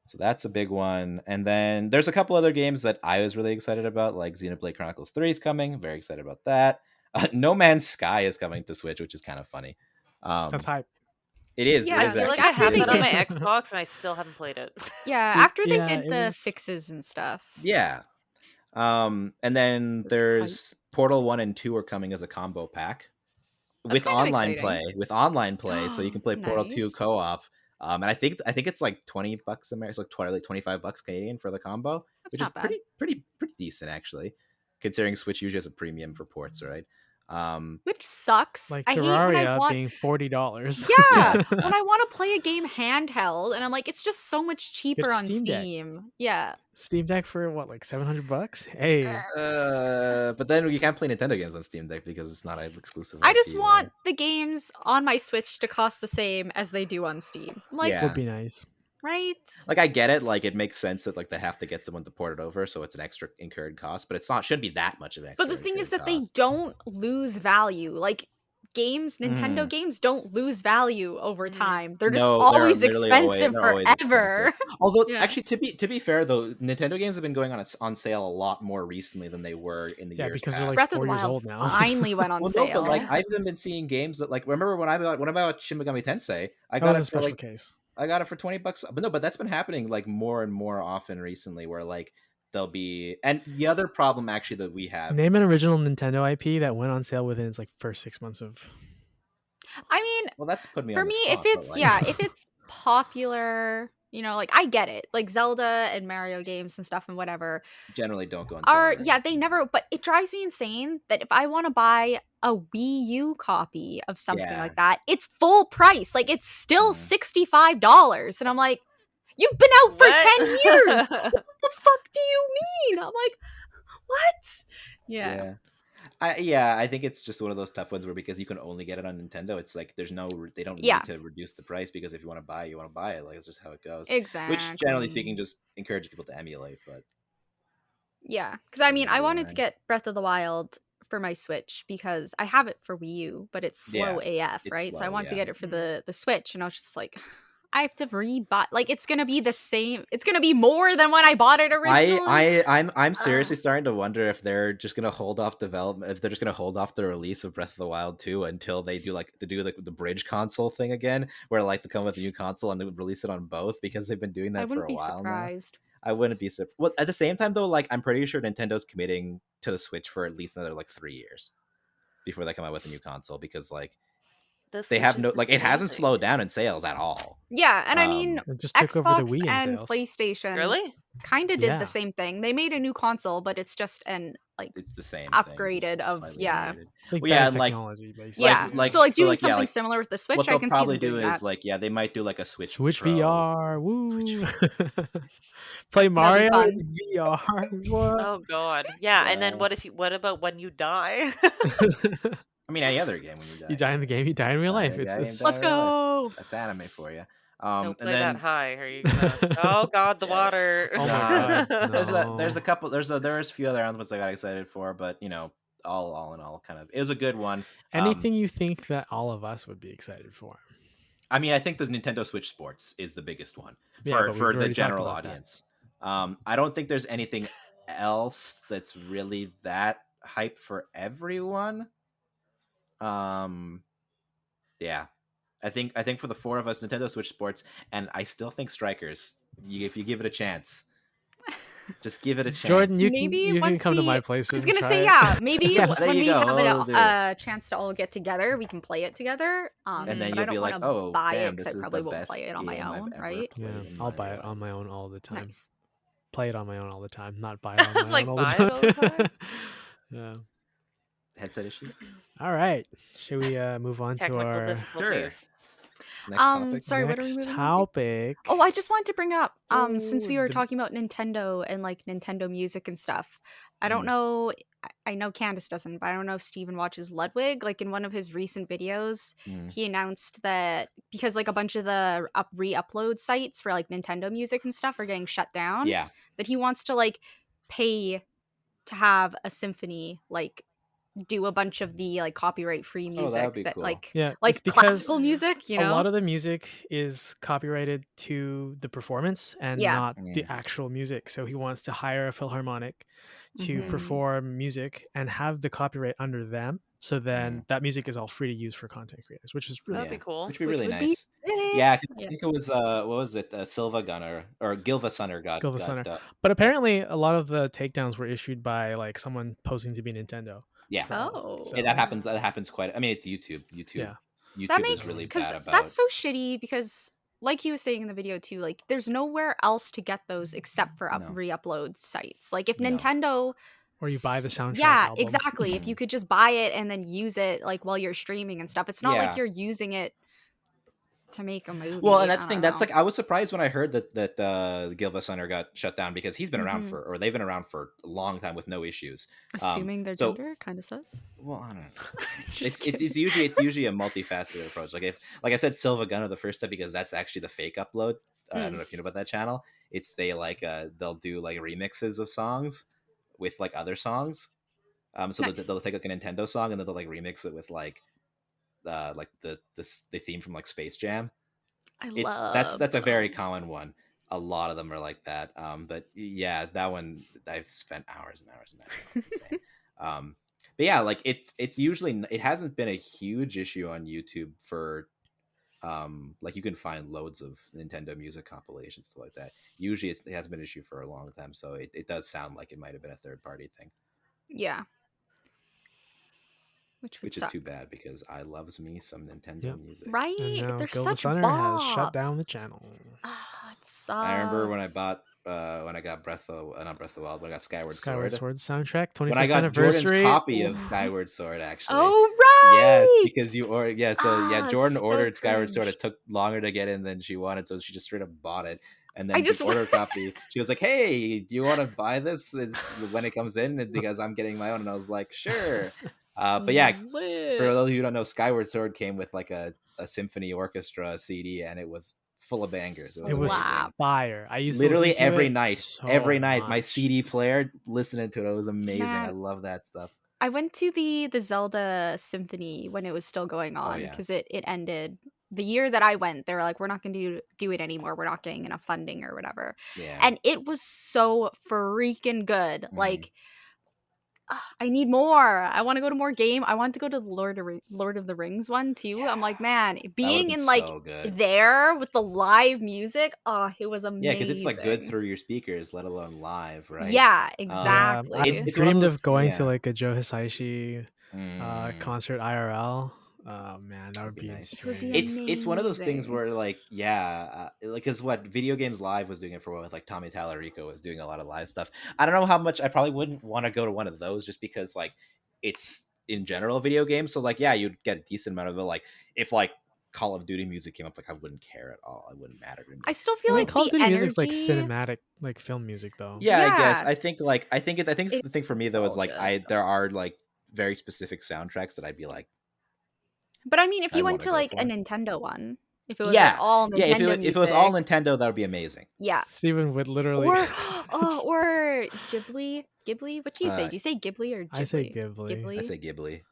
So that's a big one. And then there's a couple other games that I was really excited about, like Xenoblade Chronicles 3 is coming. Very excited about that. No Man's Sky is coming to Switch, which is kind of funny. That's hype. It is. Yeah, It I is feel like actually I have they that on my did- Xbox and I still haven't played it. Yeah, after they Yeah, did it the was- fixes and stuff. Yeah. And then Was there's Portal 1 and 2 are coming as a combo pack with kind of online exciting. play. So you can play Portal 2 Nice. co-op. And I think it's like $20 American, it's like $25 Canadian for the combo, That's which not is bad. pretty decent actually, considering Switch usually has a premium for ports, right? Which sucks. Like I hate when I Terraria want. being $40. Yeah, Yeah. when I want to play a game handheld, and I'm like, it's just so much cheaper on Steam Deck. Steam. Yeah, Steam Deck for what, like $700? Hey, But then you can't play Nintendo games on Steam Deck because it's not an exclusive. I just IP, want the games on my Switch to cost the same as they do on Steam. I'm like, Yeah. would be nice. right? Like I get it, like it makes sense that like they have to get someone to port it over, so it's an extra incurred cost, but it's not shouldn't be that much of an extra. But the thing is incurred that they cost. don't lose value. Like Nintendo games don't lose value over time. They're just No, they're always literally expensive they're always forever. expensive. Although, Yeah. actually, to be fair though, Nintendo games have been going on sale a lot more recently than they were in the years because past. they're like Breath of 4 the years Wild old now. finally went on Well, sale. no, but like I've even been seeing games that, like, remember when I bought Shin Megami Tensei, I That got was a it for special like case. I got it for $20. But no, but that's been happening like more and more often recently, where like there'll be, and the other problem actually that we have. Name an original Nintendo IP that went on sale within its like first 6 months of. I mean, Well, that's put me for on the me, spot. if it's but, like, if it's popular, you know, like I get it, like Zelda and Mario games and stuff and whatever generally don't go on sale. are Right? they never. But it drives me insane that if I want to buy a Wii U copy of something Yeah. like that, it's full price. Like it's still Mhm. $65, and I'm like, you've been out for What? 10 years. What the fuck do you mean? I'm like, what? Yeah. I think it's just one of those tough ones where, because you can only get it on Nintendo, it's like they don't Yeah. need to reduce the price, because if you want to buy it, you want to buy it. Like, it's just how it goes. Exactly. Which, generally speaking, just encourages people to emulate. But yeah, because I mean, Yeah, I you're wanted to right. get Breath of the Wild for my Switch because I have it for Wii U, but it's slow AF, it's right? So I slow, wanted to yeah. get it for the Switch, and I was just like, I have to rebuy. Like, it's gonna be the same. It's gonna be more than when I bought it originally. I'm seriously starting to wonder if they're just gonna hold off development, if they're just gonna hold off the release of Breath of the Wild 2 until they do the bridge console thing again, where like they come with a new console and they release it on both, because they've been doing I that for wouldn't a be while now. surprised. I wouldn't be surprised. Well, at the same time though, like I'm pretty sure Nintendo's committing to the Switch for at least another like 3 years before they come out with a new console, because like they have no, like, it hasn't slowed down in sales at all. Yeah, and I mean, It just took over the Xbox Wii in and sales. PlayStation Really? kind of did Yeah. the same thing. They made a new console, but it's just an like It's the same upgraded thing, just of slightly yeah. updated. It's like Well, yeah, better and like technology, basically. Yeah. like so like so doing like yeah, something like similar with the Switch, what I they'll can see them probably do doing is that. like, yeah, they might do like a Switch Pro. VR, woo! Switch Play That'd Mario be fun. in VR. What? Oh god. Yeah, and then Yeah. what about when you die? I mean, any other game when you die. You die in the game, you die in real life. It's Let's go. That's anime for you. Don't And play then that high. Are you gonna? Oh god, the Yeah. water. Oh my god. there's No. a couple there's a few other announcements I got excited for, but you know, all in all, kind of, it was a good one. Anything you think that all of us would be excited for? I mean, I think the Nintendo Switch Sports is the biggest one Yeah, but for we've the already talked general about that. audience. I don't think there's anything else that's really that hype for everyone. Yeah, I think for the four of us, Nintendo Switch Sports, and I still think Strikers. If you give it a chance, just give it a chance. Jordan, you Maybe can once come to my we- place. I was and gonna try say it. yeah. Maybe Yeah, there when you we go. have We'll a chance to all get together, we can play it together. And then but you'll I don't be want like, to "Oh, buy damn, it because this I is probably the won't best play it on my game I've own, ever right? played Yeah, in I'll my buy it life." on my own all the time. Nice. Play it on my own all the time, not buy it on my It's like, own all buy the it all the time. time? Yeah. Headset issues. All right. Should we move on to Technical our difficulties. Next topic. Sorry, what are we next moving on to? topic? Oh, I just wanted to bring up, since we Oh, were the- talking about Nintendo and like Nintendo music and stuff. I don't know. I know Candace doesn't, but I don't know if Steven watches Ludwig. Like in one of his recent videos, he announced that because like a bunch of the re-upload sites for like Nintendo music and stuff are getting shut down. Yeah. That he wants to like pay to have a symphony like do a bunch of the like copyright free music that would be cool. like Yeah, it's like because classical music, you know. a lot of the music is copyrighted to the performance and Yeah. not the actual music. So he wants to hire a philharmonic to Mhm. perform music and have the copyright under them. So then that music is all free to use for content creators, which is really That'd be cool. Which would be really would be nice. sick. Yeah, I think it was what was it? Silva Gunner or Gilva Sunner got Gilva. But apparently, a lot of the takedowns were issued by like someone posing to be Nintendo. Yeah. Oh. Yeah, that happens quite. I mean, it's YouTube. Yeah. YouTube That is makes really because bad about. that's so shitty because like he was saying in the video too, like there's nowhere else to get those except for No. re-upload sites. Like if No. Nintendo Or you buy the soundtrack Yeah, album. exactly. If you could just buy it and then use it like while you're streaming and stuff. It's not Yeah. like you're using it to make a movie. Well, and that's I the thing. don't That's know. like I was surprised when I heard that Gilva Sunner got shut down because he's been around Mhm. they've been around for a long time with no issues. Assuming their so- gender kind of says. Well, I don't know. Just it's usually a multifaceted approach. Like I said, Silva Gunner the first time because that's actually the fake upload. I don't know if you know about that channel. It's they'll do like remixes of songs with like other songs. So Nice. they'll take like a Nintendo song and then they'll like remix it with like like the theme from like Space Jam. I That's a very them. common one. A lot of them are like that. But yeah, that one I've spent hours and hours and hours on. It's insane. But yeah, like it's usually, it hasn't been a huge issue on YouTube for like you can find loads of Nintendo music compilations, stuff like that. Usually it hasn't been an issue for a long time, so it does sound like it might have been a third party thing. Yeah. Which is too bad because I loves me some Nintendo music. Right? They're They're Gil the such Sunner has shut down the bops. channel. Oh, it sucks. I remember when I bought when I got not Breath of the Wild, when I got Skyward Sword soundtrack, 25th when I got anniversary. Jordan's copy of Skyward Sword, actually. Oh, right. Yes, because you ordered. Yeah, so Jordan so ordered Skyward cringe. Sword. It took longer to get in than she wanted, so she just straight up bought it. And then I just to order a copy, she was like, "Hey, do you want to buy this? It's when it comes in, because I'm getting my own." And I was like, "Sure." But yeah, for those of you who don't know, Skyward Sword came with like a symphony orchestra CD, and it was full of bangers. It was amazing. Fire. I used literally to listen to every night, much. my CD player, listening to it. It was amazing. Man. I love that stuff. I went to the Zelda Symphony when it was still going on, because it ended the year that I went. They were like, we're not going to do it anymore. We're not getting enough funding or whatever. Yeah. And it was so freaking good. Like, I need more. I want to go to more game. I want to go to the Lord of the Rings one too. I'm like, man, being in like there with the live music, it was amazing. Yeah, because it's like good through your speakers, let alone live, right? Yeah, exactly. I've dreamed of going to like a Joe Hisaishi concert IRL. Oh man, that would be nice. insane. It's one of those things where like like, because what Video Games Live was doing it for a while, with like Tommy Tallarico was doing a lot of live stuff. I don't know how much. I probably wouldn't want to go to one of those just because like it's in general video games. So like, yeah, you'd get a decent amount of it. Like if like Call of Duty music came up, like I wouldn't care at all. It wouldn't matter to me. I still feel like Call of Duty energy... music's like cinematic, like film music though. Yeah, I guess. I think the thing for me though is like there are like very specific soundtracks that I'd be like. But I mean, if you went to like a Nintendo one, if it was like all Nintendo music, if it was all Nintendo, that would be amazing. Yeah, Steven would literally or Ghibli. What do you say? Do you say Ghibli or Ghibli? I say Ghibli. I say Ghibli.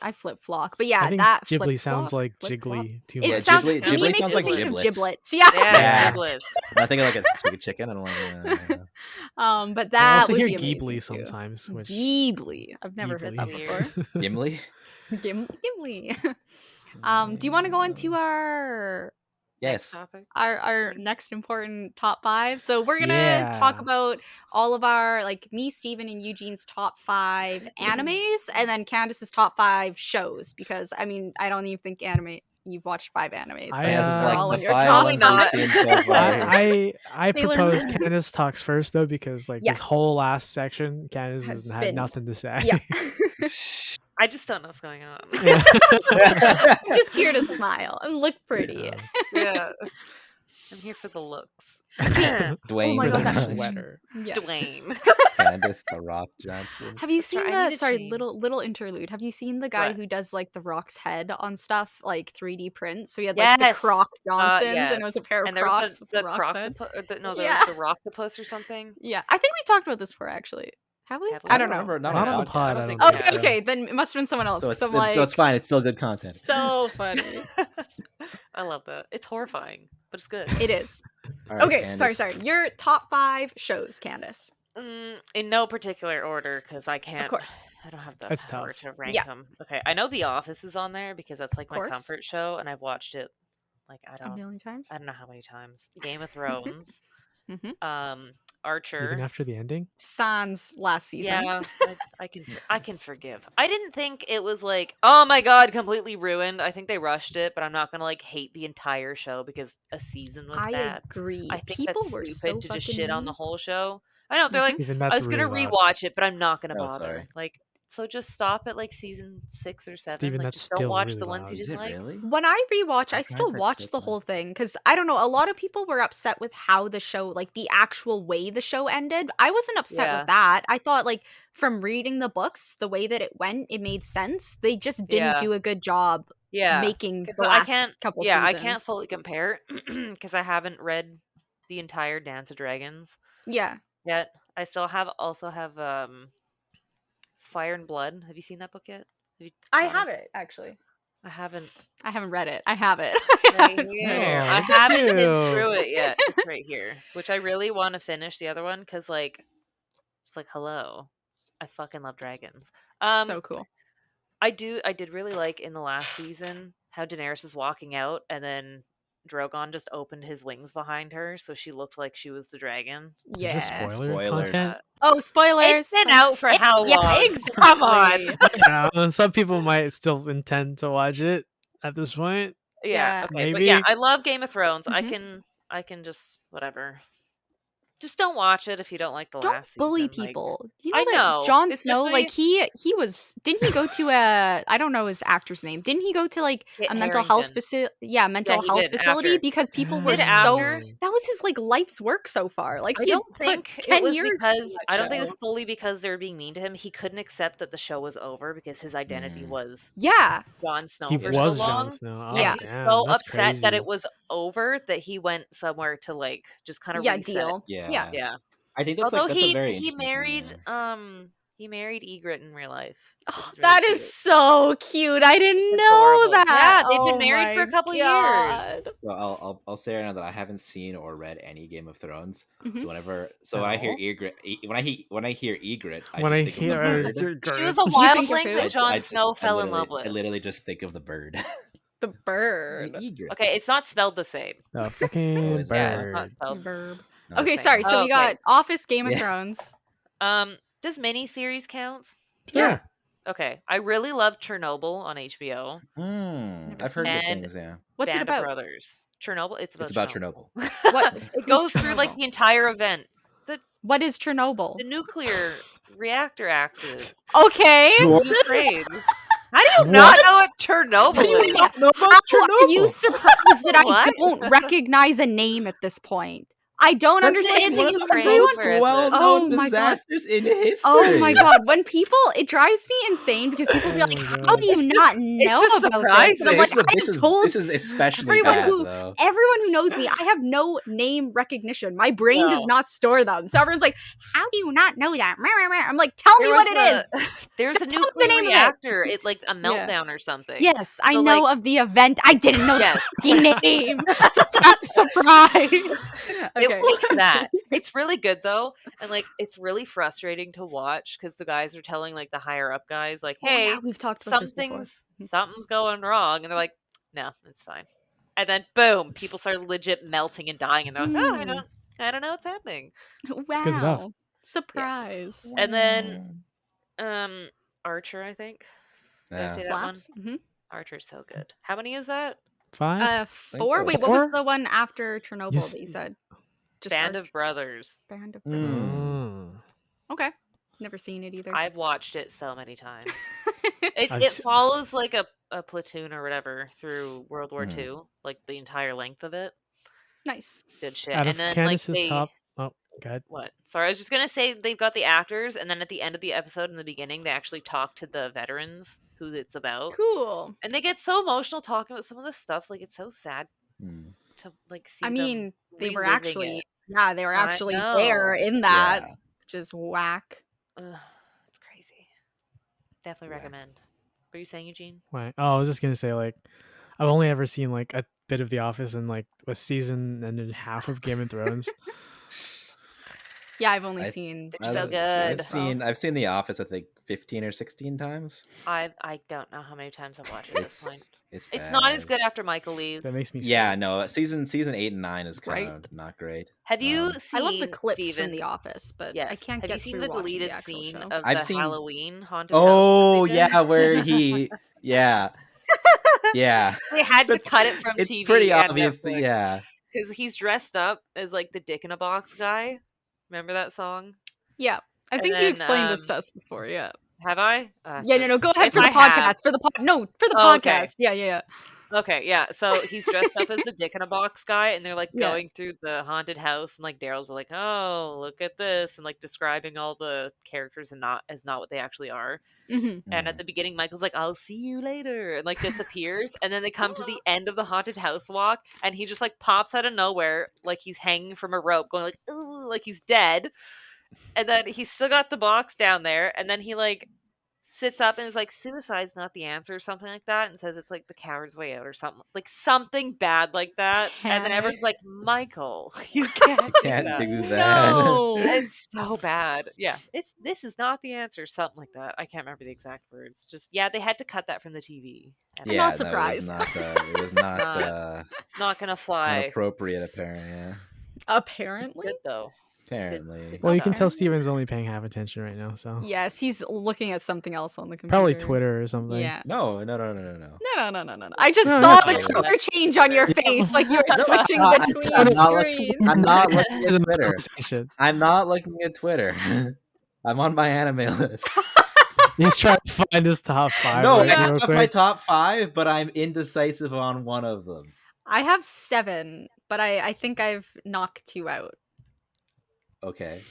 I flip flock, but yeah, I think that Ghibli sounds like jiggly too much. Ghibli makes sounds me like think giblets. of giblets. Yeah, giblets. I think like a chicken. I don't like. But that I also would hear be Ghibli too. sometimes. Which... Ghibli. I've never heard that before. Gimli. Ghibli. Do you want to go into our our next important top 5? So we're gonna talk about all of our, like, me, Steven, and Eugene's top 5 animes, and then Candace's top 5 shows, because I mean, I don't even think you've watched 5 animes, so they're all in your top. I propose Candace talks first though, because like this whole last section, Candace has had nothing to say. Yeah. I just don't know what's going on. I'm just here to smile and look pretty. Yeah. I'm here for the looks. Dwayne for the sweater. Yeah. Dwayne. Candace The Rock Johnson. Have you seen little interlude? Have you seen the guy who does like the Rock's head on stuff, like 3D prints? So he had like the Croc Johnsons, and it was a pair of Crocs with the Rock's head. There was the Rocktopus or something. Yeah, I think we've talked about this before, actually. Have we? I don't know. Not on the pod. Okay, then it must have been someone else. So it's fine. It's still good content. So funny. I love that. It's horrifying, but it's good. It is. Right, okay, Candace. sorry. Your top 5 shows, Candace. In no particular order, because I can't. Of course. I don't have the tough power to rank them. Okay, I know The Office is on there because that's like my comfort show, and I've watched it like a million times. I don't know how many times. Game of Thrones. Archer. Even after the ending? Sans last season. Yeah, I can forgive. I didn't think it was like, oh my god, completely ruined. I think they rushed it, but I'm not gonna like hate the entire show because a season was bad. I agree. I think People that's were stupid so to just fucking shit on mean. the whole show. I know they're like, I was gonna really rewatch it, but I'm not gonna bother. Sorry. Like, so just stop at like season 6 or 7. Steven, like, that's just don't still watch really the ones you Is didn't it like. really? When I rewatch, I still heard watch six the of whole thing, because I don't know, a lot of people were upset with how the show, like the actual way the show ended. I wasn't upset with that. I thought, like, from reading the books, the way that it went, it made sense. They just didn't do a good job making the last couple seasons. I can't fully compare because I haven't read the entire Dance of Dragons. Yeah. Yet. I still also have Fire and Blood. Have you seen that book yet? I have it, actually. I haven't read it. I have it. right here. Oh, I haven't been cute. through it yet. It's right here, which I really want to finish the other one because, like, it's like, hello, I fucking love dragons. So cool. I did really like in the last season how Daenerys is walking out and then Drogon just opened his wings behind her, so she looked like she was the dragon. Is this Yeah. spoiler Spoilers. content? Oh, spoilers. It's been out for how long? Yeah, exactly. Come on. Yeah, some people might still intend to watch it at this point. Yeah, Yeah. okay. Maybe. But yeah, I love Game of Thrones. Mhm. I can just whatever. Just don't watch it if you don't like the Don't last bully season. Like, people. You I know that know, Jon Snow, especially like he was. Didn't he go to a? I don't know his actor's name. Didn't he go to like Kit a mental health Harington. facility? Yeah, mental he health did, facility after. because people were Did so. after. That was his like life's work so far. Like I he had don't put think it 10 was years. because I don't think it was show. fully because they were being mean to him. He couldn't accept that the show was over because his identity was Yeah. Jon Snow He for was so Jon long. Snow. Oh, Yeah. And he was damn, so that's upset that crazy. it was over that he went somewhere to like just kind of Yeah. reset. Deal. Yeah. Yeah. I think that's Although that's a very he interesting married thing, he married Ygritte in real life. Which Oh, is really that cute. is so cute. I didn't know Adorable. that. Yeah, they've been Oh married for my a couple years. God. So I'll say right now that I haven't seen or read any Game of Thrones. Mhm. So when I hear Ygritte, when I hear Ygritte, I When just I think hear of the bird. She was a You think wildling of that who? Jon Snow fell in love I with. literally just think of the bird. The bird. Egret. Okay, it's not spelled the same. The fucking Oh, is it? Yeah, it's not bird. spelled. Verb. No, Okay, it's sorry. not. So we Okay. got Office, Game of Yeah. Thrones. Does miniseries count? Sure. Okay, I really loved Chernobyl on HBO. I've heard good And things. Yeah, What's Band it about? of Brothers. Chernobyl. It's about Chernobyl. What? It Who's goes through like Chernobyl? the entire event. What is Chernobyl? The nuclear reactor accident. Okay. Sure. in Ukraine. How do you not know what Chernobyl is? know about How are you surprised that I What? don't recognize a name at this point? I don't That's understand. in the one of the Ukraine, most where is it? well-known Oh my God. disasters in history. Oh my God. When people, it drives me insane because people be Oh like, my how God. do you It's not just- know it's just about this? And I'm like, This I told is especially everyone bad who though. everyone who knows me, I have no name recognition. My brain does No. not store them. So everyone's like, how do you not know that? I'm like, tell me There what was it is. There's a Just tell me the nuclear name of it. reactor. It like a meltdown or something. Yes, I So, know like- of the event. I didn't know Yes. the fucking name. Surprise. Okay. It likes that. It's really good though, and like it's really frustrating to watch because the guys are telling like the higher up guys like, Oh, "Hey, yeah, we've talked about this before. something's going wrong," and they're like, "No, it's fine." And then boom, people start legit melting and dying, and they're like, "Oh, I don't know what's happening." It's good stuff. Wow. Surprise. And then, Archer, I think. Did I Yeah. say that one? Slaps. Mhm. Archer's so good. How many is that? 5? 4. that Wait, was what was 4? the one after Chernobyl You that you said? Just Band Archer. of Brothers. Band of Brothers. Mm. Okay. Never seen it either. I've watched it so many times. I've It s- follows like a platoon or whatever through World War Mhm. II, like the entire length of it. Nice. Good shit. Out And of then Candace's like they top. Oh, God. what? Sorry, I was just gonna say they've got the actors, and then at the end of the episode in the beginning, they actually talk to the veterans who it's about, Cool. and they get so emotional talking about some of this stuff. Like it's so sad Hmm. to like see. I mean, they were reliving actually it. they were I actually know. there in that, Yeah. which is whack. Ugh, it's crazy. Definitely Right. recommend. What are you saying, Eugene? Why? Oh, I was just gonna say, like, I've only ever seen like a bit of The Office and like a season and then half of Game of Thrones. Yeah, I've only I- seen. They're so those good. I've as well. seen The Office, I think 15 or 16 times. I don't know how many times I've watched it at this point. It's It's not as bad. good after Michael leaves. That makes me Yeah, sick. no. Season 8 and 9 is kind Right. of not great. Have you Um, seen? I love the clips Steven? from The Office, but Yes. I can't Have get you seen through the watching deleted the actual scene show. of I've the seen- Halloween haunted Oh house? that they did? yeah, where he yeah. Yeah. They had to That's- cut it from It's TV. pretty and obvious. Netflix. Yeah. Because he's dressed up as like the Dick in a Box guy. Remember that song? Yeah, I And think you then, explained this to us before. Yeah. Have I? Yeah, no, go ahead if for the I have- podcast. For the for the Oh, okay. podcast. Yeah. Okay, yeah. So he's dressed up as the Dick in a Box guy, and they're like Yeah. going through the haunted house, and like Daryl's like, "Oh, look at this," and like describing all the characters and not what they actually are. Mhm. And at the beginning, Michael's like, "I'll see you later," and like disappears. And then they come to the end of the haunted house walk, and he just like pops out of nowhere, like he's hanging from a rope, going like, "Ooh," like he's dead. And then he's still got the box down there, and then he like sits up and is like, suicide's not the answer or something like that, and says it's like the coward's way out or something, like something bad like that. And then everyone's like, Michael, you can't do that. No. It's so bad. Yeah, this is not the answer, something like that. I can't remember the exact words. Just they had to cut that from the TV. I'm not surprised. It was not it's not gonna fly. Not appropriate, apparently. Yeah. Apparently. Good though. Apparently. Well, you can tell Steven's only paying half attention right now, so. Yes, he's looking at something else on the computer. Probably Twitter or something. Yeah. No. No. I just saw the color change on your face, like you were switching between screens. I'm not looking at Twitter. I'm not looking at Twitter. I'm on my anime list. He's trying to find his top 5. No, right, I have my top 5, but I'm indecisive on one of them. I have 7, but I think I've knocked 2 out. Okay.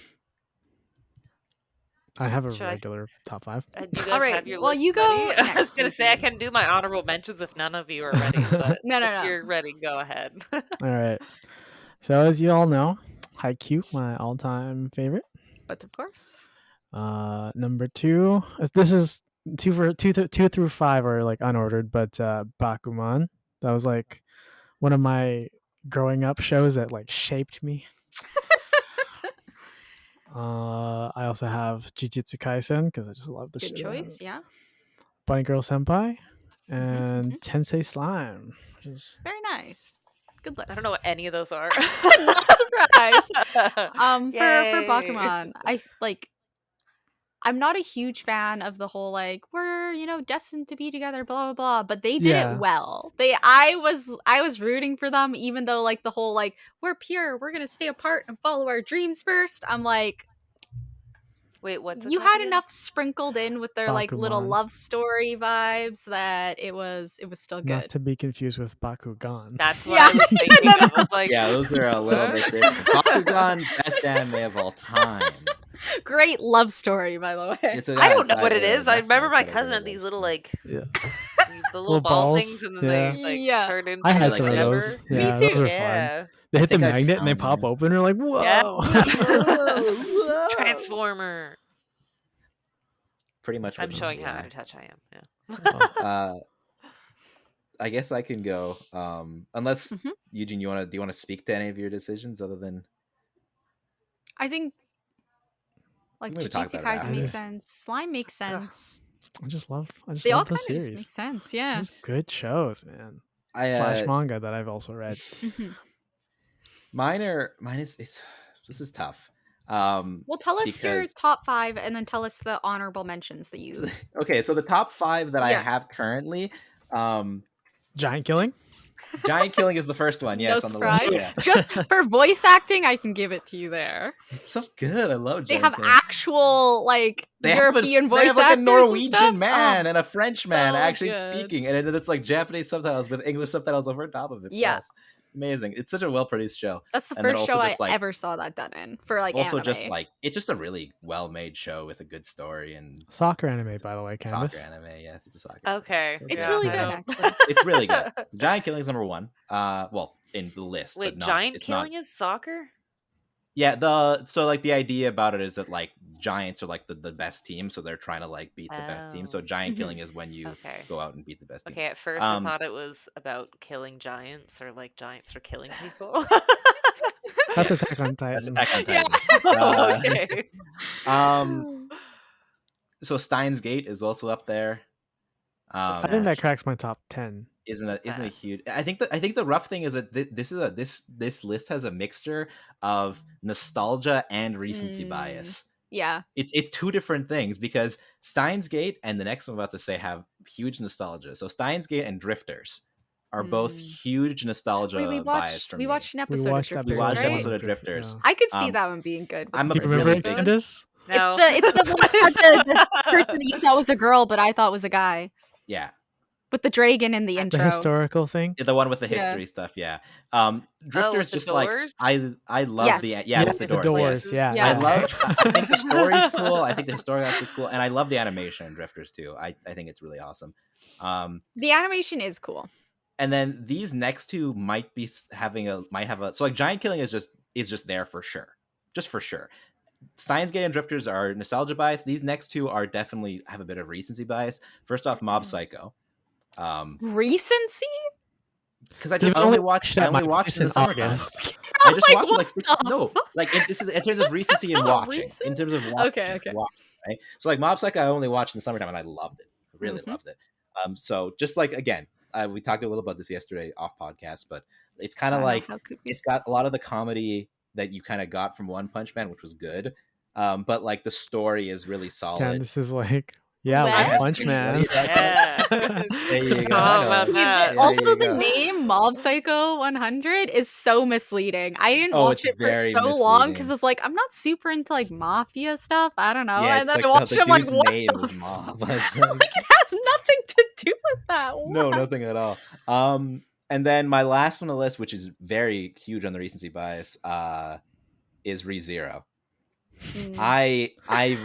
I have a regular top 5. Do you guys All right. have your Well, list you go. ready? I was gonna say I can do my honorable mentions if none of you are ready. But No. If you're ready, go ahead. All right. So as you all know, Haikyuu, my all-time favorite. But of course. Number 2. This is 2 through 5 are like unordered, but Bakuman. That was like one of my growing up shows that like shaped me. I also have Jujutsu Kaisen because I just love the Good shit out of choice, it. yeah. Bunny Girl Senpai and Tensei Slime, which is very nice. Good list. I don't know what any of those are. Not surprised. For Bakuman, I'm not a huge fan of the whole like we're destined to be together, blah blah blah. But they did it well. I was rooting for them, even though like the whole like we're pure, we're gonna stay apart and follow our dreams first. I'm like, wait, what's you had enough sprinkled in with their like little Bakuman. love story vibes that it was still good. Not to be confused with Bakugan. That's what I was thinking. I was like, yeah, those are a little bit different. Bakugan, best anime of all time. Great love story, by the way. I don't know what it is. I remember my cousin had these little like the little ball balls. things, and then they like turn into I had like some of whatever. those. Me Yeah, too. those were Yeah. fun. They hit the think I magnet and they found pop mine. open. And you're like, whoa! Yeah. Transformer. Pretty much. I'm showing how out of touch I am. Yeah. I guess I can go. Unless Eugene, do you want to speak to any of your decisions other than? I think like I'm gonna talk Jujutsu about it Kaisen after. makes sense. Slime makes sense. I just love They all the kind of series. just make sense. Yeah. Just good shows, man. / manga that I've also read. Mine is this is tough. Well, tell us your because- top 5 and then tell us the honorable mentions that you. Okay, so the top 5 that I have currently, Giant Killing. Giant Killing is the first one. Yes, No on the surprise. list. Yeah. Just for voice acting, I can give it to you there. It's so good. I love. They Giant have Killing. actual like European voice they have like actors a Norwegian and stuff. man and a French man so actually good. speaking, and then it's like Japanese subtitles with English subtitles over top of it. Yeah. Yes. Amazing. It's such a well produced show. That's the And then first also show just, I like- ever saw that done in for like Also, anime. just like it's just a really well made show with a good story and Soccer anime, by the way, Candace. soccer anime. Yes, it's a soccer. Okay. So It's yeah, really I good, know. actually. It's really good. Giant Killing is number 1. Well, in the list. Wait, but not, Giant it's not- Killing is soccer? Yeah, so like the idea about it is that like giants are like the best team, so they're trying to like beat the best team. So Giant Mhm. Killing is when you Okay. go out and beat the best team. Okay, at first I thought it was about killing giants or like giants are killing people. That's Attack on That's Titan. Attack on Yeah. Titan. Okay. So Steins Gate is also up there. I think that cracks my top 10. Isn't a huge. I think the rough thing is that this list has a mixture of nostalgia and recency bias. Yeah. It's two different things because Steins Gate and the next one I'm about to say have huge nostalgia. So Steins Gate and Drifters are both huge nostalgia bias for me. We watched an episode watched of that Drifters, We watched right? an episode of Drifters. I could see Um, that one being good. I'm a Do you really remember it, big- Candace? No. It's the one that the person that you thought was a girl, but I thought was a guy. Yeah, With the dragon in the The intro. historical thing. the one with the Yeah. history stuff. Yeah, Drifters with the just like doors? I love Yes. with the doors. Yes. Yeah. Yeah. I think the story's cool. I think the historical aspect's cool, and I love the animation in Drifters too. I think it's really awesome. The animation is cool. And then these next two might have a so like Giant Killing is just there for sure, just for sure. Steins Gate and Drifters are nostalgia bias. These next two are definitely have a bit of recency bias. First off, Mob Psycho. Recency? Because I only watched it in the summertime. I just watched it like 6 this is in terms of recency and watching. Recent? In terms of watching, Okay. right? So like Mob Psycho I only watched in the summertime and I loved it. I really loved it. So just like again, we talked a little about this yesterday off podcast, but it's kind of like it's got a lot of the comedy that you kind of got from One Punch Man, which was good. But like the story is really solid. Candace is like, One Punch Man. There you go. Also, the name Mob Psycho 100 is so misleading. I didn't watch it for so long because it's like I'm not super into like mafia stuff. I don't know. Yeah, and then I watched it. I'm like, what the Mob? It has nothing to do with that. What? No, nothing at all. And then my last one on the list, which is very huge on the recency bias, is ReZero. I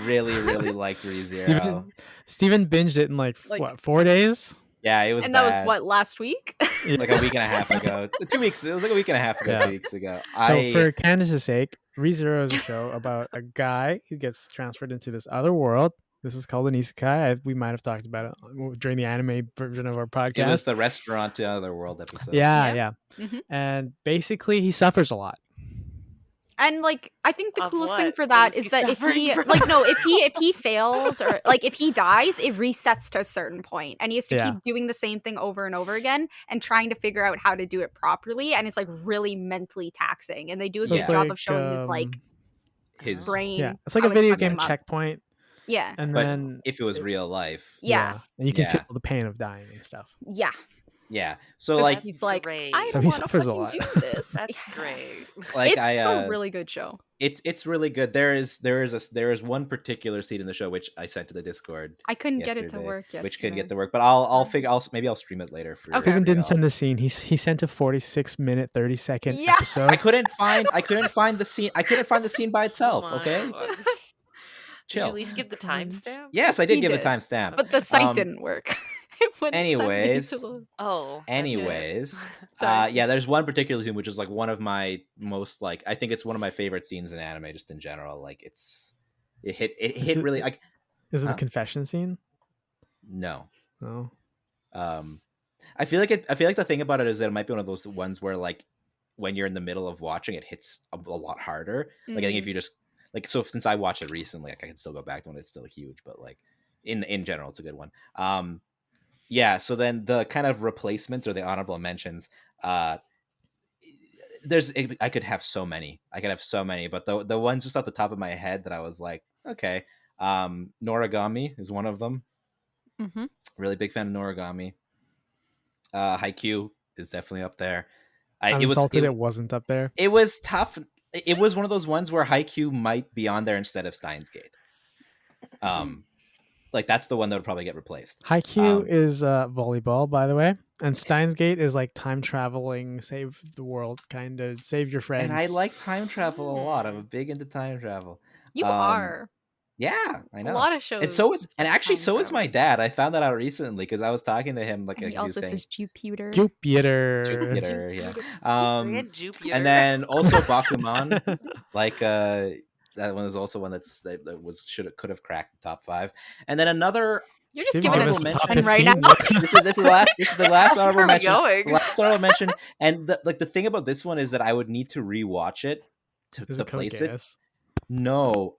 really liked ReZero. Steven binged it in like what, 4 days? Yeah, it was. And bad. that was what, last week? Like a week and a half ago. 2 weeks. It was like a week and a half ago. 2 weeks ago. So for Candace's sake, ReZero is a show about a guy who gets transferred into this other world. This is called an isekai. We might have talked about it during the anime version of our podcast. It was the restaurant to Other World episode. Yeah. And basically, he suffers a lot. And like, I think the coolest thing for that is that if he fails or like if he dies, it resets to a certain point, and he has to keep doing the same thing over and over again and trying to figure out how to do it properly. And it's like really mentally taxing. And they do a good job of showing his brain. Yeah, it's like a video game checkpoint. Yeah, and but then if it was real life, and you can feel the pain of dying and stuff. Yeah. So like he's like, great. I don't want to do this. That's great. Like it's a really good show. It's really good. There is one particular scene in the show which I sent to the Discord. I couldn't get it to work yesterday. Which couldn't get to work, but I'll stream it later for. Steven didn't send the scene. He sent a 46-minute, 30-second episode. I couldn't find the scene. I couldn't find the scene by itself. Okay. Chill. Did you at least give the timestamp? Yes, I did give the timestamp. But the site didn't work. Anyways, yeah, there's one particular scene which is like one of my most like I think it's one of my favorite scenes in anime just in general. Like it hit really like. Is it the confession scene? No. Oh. I feel like the thing about it is that it might be one of those ones where like when you're in the middle of watching it hits a lot harder. Like I think if you just like since I watched it recently, like I can still go back to when it's still huge, but like in general, it's a good one. Yeah. So then the kind of replacements or the honorable mentions, I could have so many, but the ones just off the top of my head that I was like, okay, Noragami is one of them. Really big fan of Noragami. Haikyuu is definitely up there. I'm insulted it wasn't up there. It was tough. It was one of those ones where Haikyuu might be on there instead of Steins Gate. Like that's the one that would probably get replaced. Haikyuu is volleyball, by the way, and Steins Gate is like time traveling, save the world, kind of save your friends. And I like time travel a lot. I'm big into time travel. You are. Yeah, I know. A lot of shows. And so is my dad. I found that out recently because I was talking to him. Like he also says Jupiter. Jupiter, yeah. Jupiter. And then also Bakuman, like that one is also one that could have cracked the top 5. And then another. You're just giving it a 10 right now. This is the last honorable mention. The last honorable mention. And the thing about this one is that I would need to rewatch it to place it. No,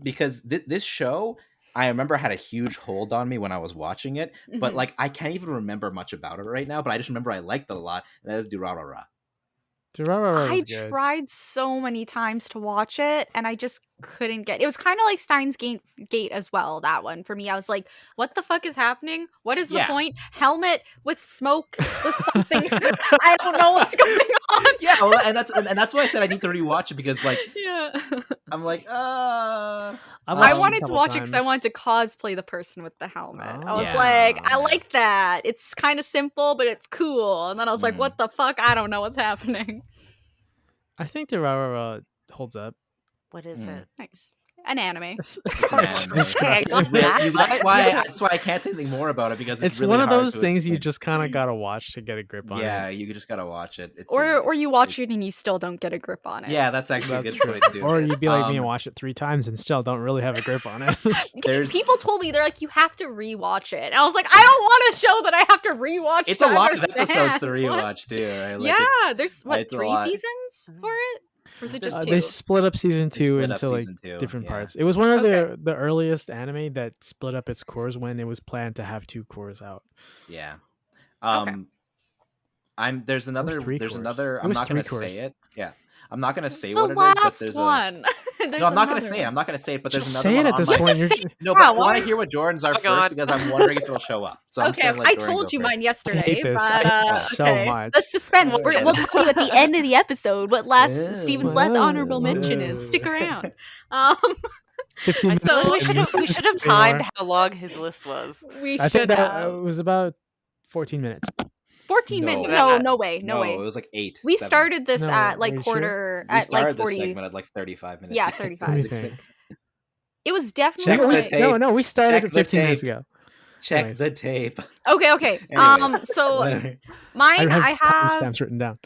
because this show, I remember had a huge hold on me when I was watching it, but like I can't even remember much about it right now. But I just remember I liked it a lot. And that is Durarara. I tried so many times to watch it and I just couldn't get it. Was kind of like Steins Gate as well, that one. For me, I was like, what the fuck is happening? What is the point? Helmet with smoke with something. I don't know what's going on. Yeah, well, and that's why I said I need to rewatch it because like I'm like I wanted to watch it because I wanted to cosplay the person with the helmet. I was like, I like that. It's kind of simple, but it's cool. And then I was like, what the fuck? I don't know what's happening. I think Durarara holds up. What is it? Nice. An anime. It's hard to anime. describe. That's why I can't say anything more about it, because it's really one of hard those to things you explain. just kind of gotta watch to get a grip on it. Yeah, you just gotta watch it. Or you watch it and you still don't get a grip on it. Yeah, that's actually a That's good way to do it. Or you'd be like me and watch it 3 times and still don't really have a grip on it. People told me, they're like, you have to rewatch it. And I was like, I don't want a show that I have to rewatch. It's a lot of episodes to rewatch too, right? Like yeah, there's what, it's 3 seasons for it? Or is it just 2? They split up season 2 split up into like season 2, different yeah. parts. It was one of the earliest anime that split up its cores when it was planned to have 2 cores out. Yeah. Okay. There's another I'm not gonna say it. Yeah. I'm not gonna say what it is, but there's one. No, I'm not gonna say it. I'm not gonna say it, but there's Just another say it one at this on my point. No, but I want to hear what Jordan's are first, because I'm wondering if it'll show up. So I'm okay, just gonna let I Jordan told go you first. mine yesterday, I hate this. but I hate this so okay. much. The suspense. We'll tell you at the end of the episode what Steven's last honorable Yeah. mention is. Stick around. 15 minutes So we should have timed how long his list was. We I think should that have. it was about 14 minutes. 14 No. minutes. No way. No way. It was like 8. We 7. started this No, at are like you quarter We at started like 40. this segment at like 35 minutes. Yeah, Let 35. me 6 think. minutes. It was Check definitely the tape. No, we started Check the 15 minutes tape. ago. Check Anyways. the tape. Okay. Anyways. So I mine, have I have stamps written down.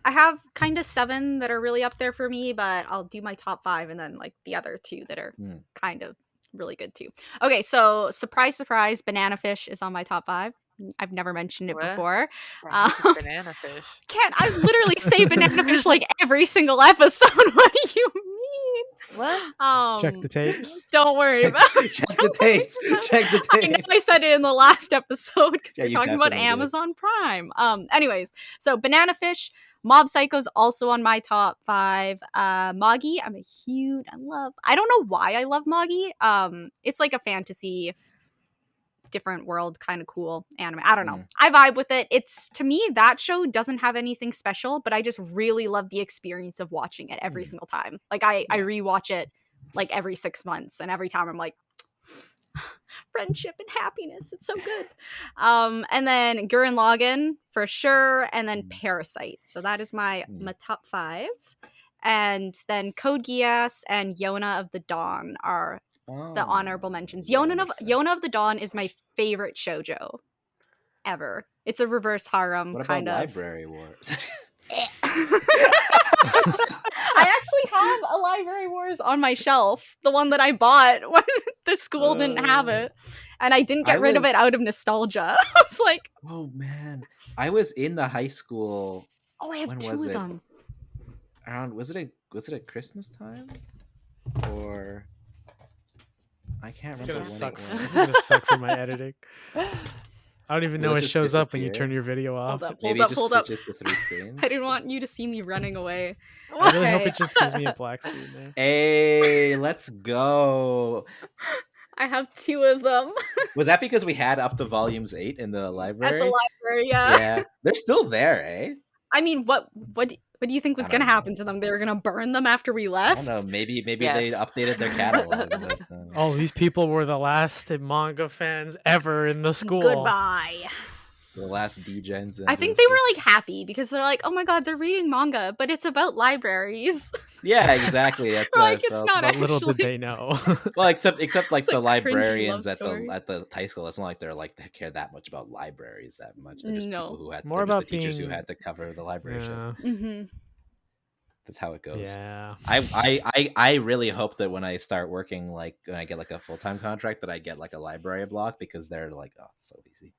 I have kind of 7 that are really up there for me, but I'll do my top 5 and then like the other 2 that are kind of really good too. Okay, so surprise, Banana Fish is on my top 5. I've never mentioned it before. Banana Fish. I literally say Banana Fish like every single episode. What do you mean? What? Check the tapes. Don't worry about it. Check the tapes. Check the I know tapes. I said it in the last episode because Yeah, we're you talking about definitely did. Amazon Prime. Anyways, so Banana Fish, Mob Psycho's also on my top 5. Moggy, I don't know why I love Moggy. It's like a fantasy, different world, kind of cool anime. I don't know. I vibe with it. It's, to me, that show doesn't have anything special, but I just really love the experience of watching it every single time. Like I rewatch it like every 6 months, and every time I'm like, friendship and happiness, it's so good. And then Gurren Lagann for sure, and then Parasite. So that is my top 5. And then Code Geass and Yona of the Dawn are the honorable mentions. Yona of the Dawn is my favorite shoujo ever. It's a reverse harem What kind about of. Library Wars? I actually have a Library Wars on my shelf, the one that I bought when the school didn't have it, and I didn't get rid of it out of nostalgia. I was like, oh man, I was in the high school. Oh, I have when 2 was of it? them. Around was it at Christmas time, or I can't remember when it was. This is gonna suck for my editing. I don't even know Will it it just shows up when you disappear? turn your video off. Maybe it just switches to 3 screens. I didn't want you to see me running away. I really hope it just gives me a black screen there. Hey, let's go. I have 2 of them Was that because we had up to volumes 8 in the library? at the library. Yeah. Yeah, they're still there, eh? I mean, what do you think was going to happen to them? They were going to burn them after we I left? don't know. Maybe they Yes. updated their catalog. But, Oh, these people were the last manga fans ever in the school. Goodbye. the last Degens. I think they were like happy because they're like, oh my god, they're reading manga, but it's about libraries. Yeah, exactly. That's like what I it's felt. not But little actually. did they know. Well, except like It's the like cringy librarians love at story. the high school. It's not like they care that much about libraries that much. They're just No. people who had More they're just about the teachers who being- had to cover the library Yeah. shit. Mm-hmm. That's how it goes. Yeah. I really hope that when I start working, like when I get like a full-time contract, that I get like a library block, because they're like, oh, it's so easy.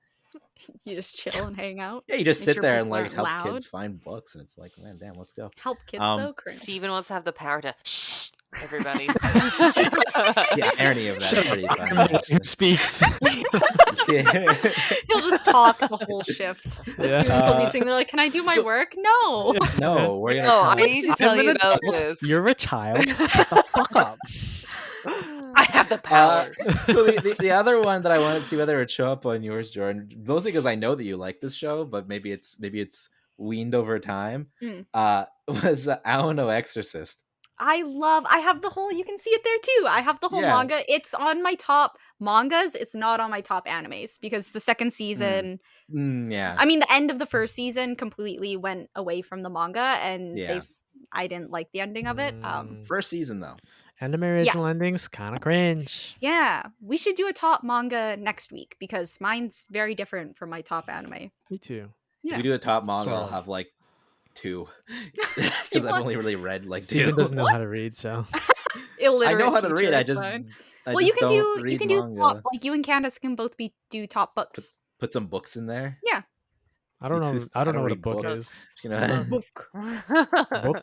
You just chill and hang out. Yeah, you just Make sit sure there and people like aren't help loud. kids find books, and it's like, man, damn, let's go. Help kids Um, though, cringe. Steven wants to have the power to shh everybody. The irony of that is pretty funny. Who speaks? Yeah. He'll just talk the whole shift. The Yeah. students will be sitting there like, "Can I do my So- work?" No. No, we're gonna. No, I tell need to tell you about this. You're a child. Shut the fuck up. I have the power. So the other one that I wanted to see whether it would show up on yours, Jordan, mostly because I know that you like this show, but maybe it's weaned over time. Was Aono Exorcist. I have the whole, you can see it there too. I have the whole Yeah. manga. It's on my top mangas. It's not on my top animes because the second season, Yeah. I mean, the end of the first season completely went away from the manga and Yeah. I didn't like the ending of it. First season though. Anime original endings, kind of cringe. Yeah, we should do a top manga next week because mine's very different from my top anime. Me too. If we do a top manga, I'll have like 2 because I've only really read like 2. Steven doesn't know how to read, so illiterate. I know how to read. I just well, you can do top, like you and Candace can both do top books. Put some books in there. Yeah. I don't know. I don't know what a book is. You know, book.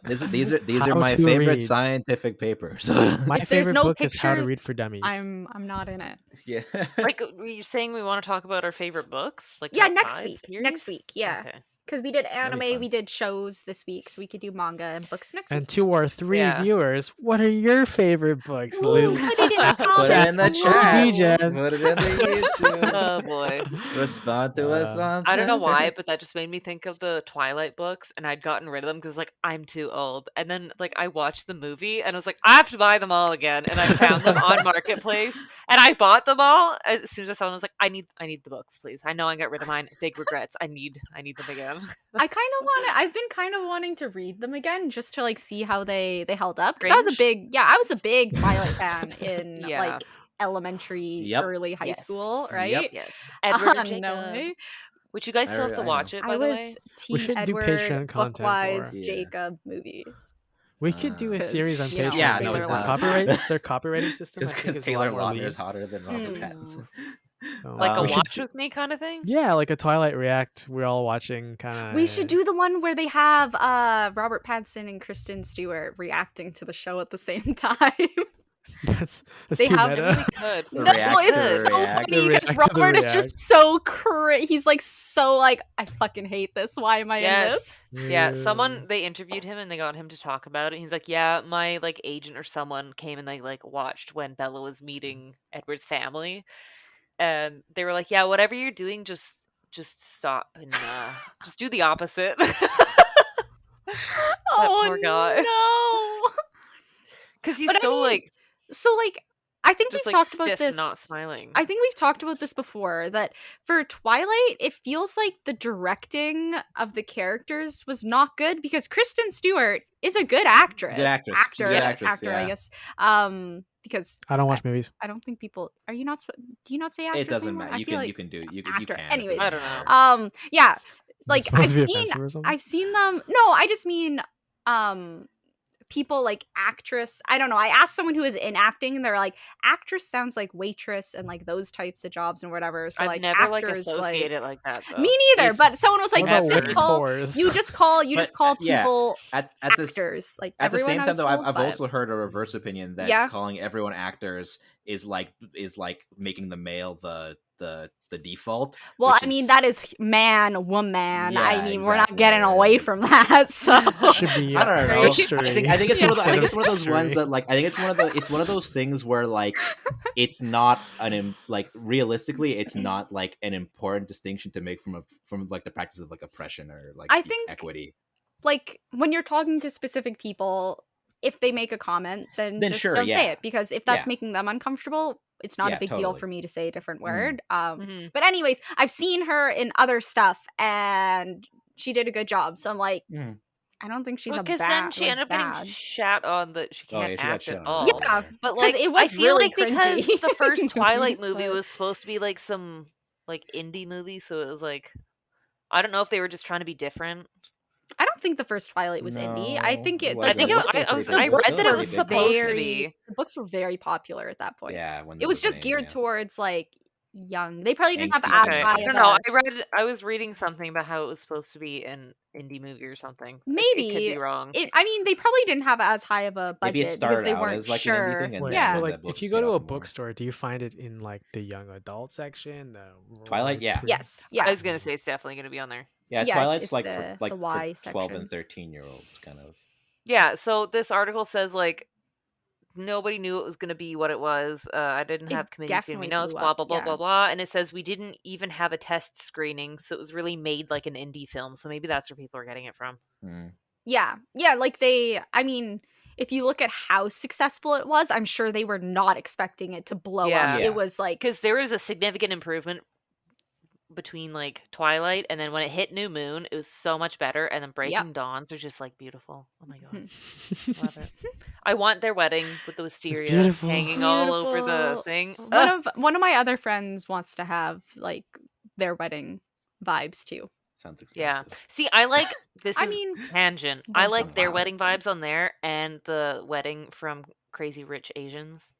These are my favorite scientific papers. My favorite book is How to Read for Dummies. I'm not in it. Yeah. Like, were you saying we want to talk about our favorite books? Like, yeah, next week. Series? Next week, yeah. Okay. Because we did anime, we did shows this week, so we could do manga and books next week. And to our 3 viewers, what are your favorite books? Put it in the comments. Put it in the chat. Degens. Put it in the YouTube. Oh boy. Respond to us on I don't know why, but that just made me think of the Twilight books, and I'd gotten rid of them because like I'm too old. And then like I watched the movie, and I was like, I have to buy them all again. And I found them on Marketplace, and I bought them all. As soon as I saw them, I was like, I need the books, please. I know I got rid of mine. Big regrets. I need them again. I've been kind of wanting to read them again just to like see how they held up, because I was a big Twilight fan in like elementary, early high school, right? Yes. Edward and Jacob. Which you guys still have to watch it, by the way. Team Edward, Bookwise, Jacob movies. We could do a series on Patreon. Yeah, no, it's not. Their copyrighting system. Because Taylor Lautner is hotter than Robert Pattinson. Like a watch with me kind of thing? Yeah, like a Twilight React. We're all watching kind of. We should do the one where they have Robert Pattinson and Kristen Stewart reacting to the show at the same time. That's they too have meta. Really no, it's so funny because Robert is just so he's like so like, I fucking hate this. Why am I in this? Yeah, they interviewed him and they got him to talk about it. He's like, yeah, my like agent or someone came and they like watched when Bella was meeting Edward's family. And they were like, yeah, whatever you're doing, just stop and just do the opposite. Poor guy. No. Because he's still like... So, like, I think we've talked about this. Not smiling. I think we've talked about this before, that for Twilight, it feels like the directing of the characters was not good, because Kristen Stewart is a good actress. Good actress. Actor, I guess. Because I don't watch movies. I don't think people. Are you not? Do you not say actress? It doesn't anymore? matter. You can do. You can. Anyways, I don't know. Yeah, like I've seen them. No, I just mean people like actress. I don't know. I asked someone who is in acting, and they're like, actress sounds like waitress and like those types of jobs and whatever. So I've like never actors associate it like that. Though. Me neither. But someone was like, you just call people actors. Like at the same time, though, I've also heard a reverse opinion that calling everyone actors is like making the male the default. Well, I mean, that is man, woman. Yeah, I mean, we're not getting away from that. So should be. I don't know. I think it's one of those ones that like. I think it's one of those things where like it's not realistically it's not like an important distinction to make from like the practice of like oppression or like I think equity. Like when you're talking to specific people, if they make a comment, then just don't say it, because if that's making them uncomfortable, it's not a big deal for me to say a different word. But anyways, I've seen her in other stuff and she did a good job. So I'm like, I don't think she's a bad. Because then she ended up getting shat on that she can't act at all. Yeah, but like it was I feel really like because the first Twilight movie was supposed to be like some like indie movie, so it was like, I don't know if they were just trying to be different. I don't think the first Twilight was indie. I think it. I read that it was supposed to be. The books were very popular at that point. Yeah, it was just geared towards like young. They probably didn't have as high. I don't know. I was reading something about how it was supposed to be an indie movie or something. Maybe it could be wrong. I mean, they probably didn't have as high of a budget because they weren't as, like, sure. An indie thing, yeah. So like, if you go to a bookstore, do you find it in like the young adult section? The Twilight, yeah. Yes, yeah. I was gonna say it's definitely gonna be on there. Yeah, Twilight's like the for Y 12 section. and 13-year-olds kind of. Yeah, so this article says like nobody knew it was going to be what it was. I didn't have committees giving me notes, blah, blah, blah, blah, blah. And it says we didn't even have a test screening, so it was really made like an indie film. So maybe that's where people are getting it from. Yeah, like I mean, if you look at how successful it was, I'm sure they were not expecting it to blow up. It was like... Because there was a significant improvement between like Twilight and then when it hit New Moon, it was so much better. And then Breaking Yep. Dawns are just like beautiful. Oh my god, love it. I want their wedding with the wisteria beautiful. hanging all over the thing. One of my other friends wants to have like their wedding vibes too. Sounds expensive. Yeah. See, I like this. I is mean, tangent. I like their wow. wedding vibes on there and the wedding from Crazy Rich Asians.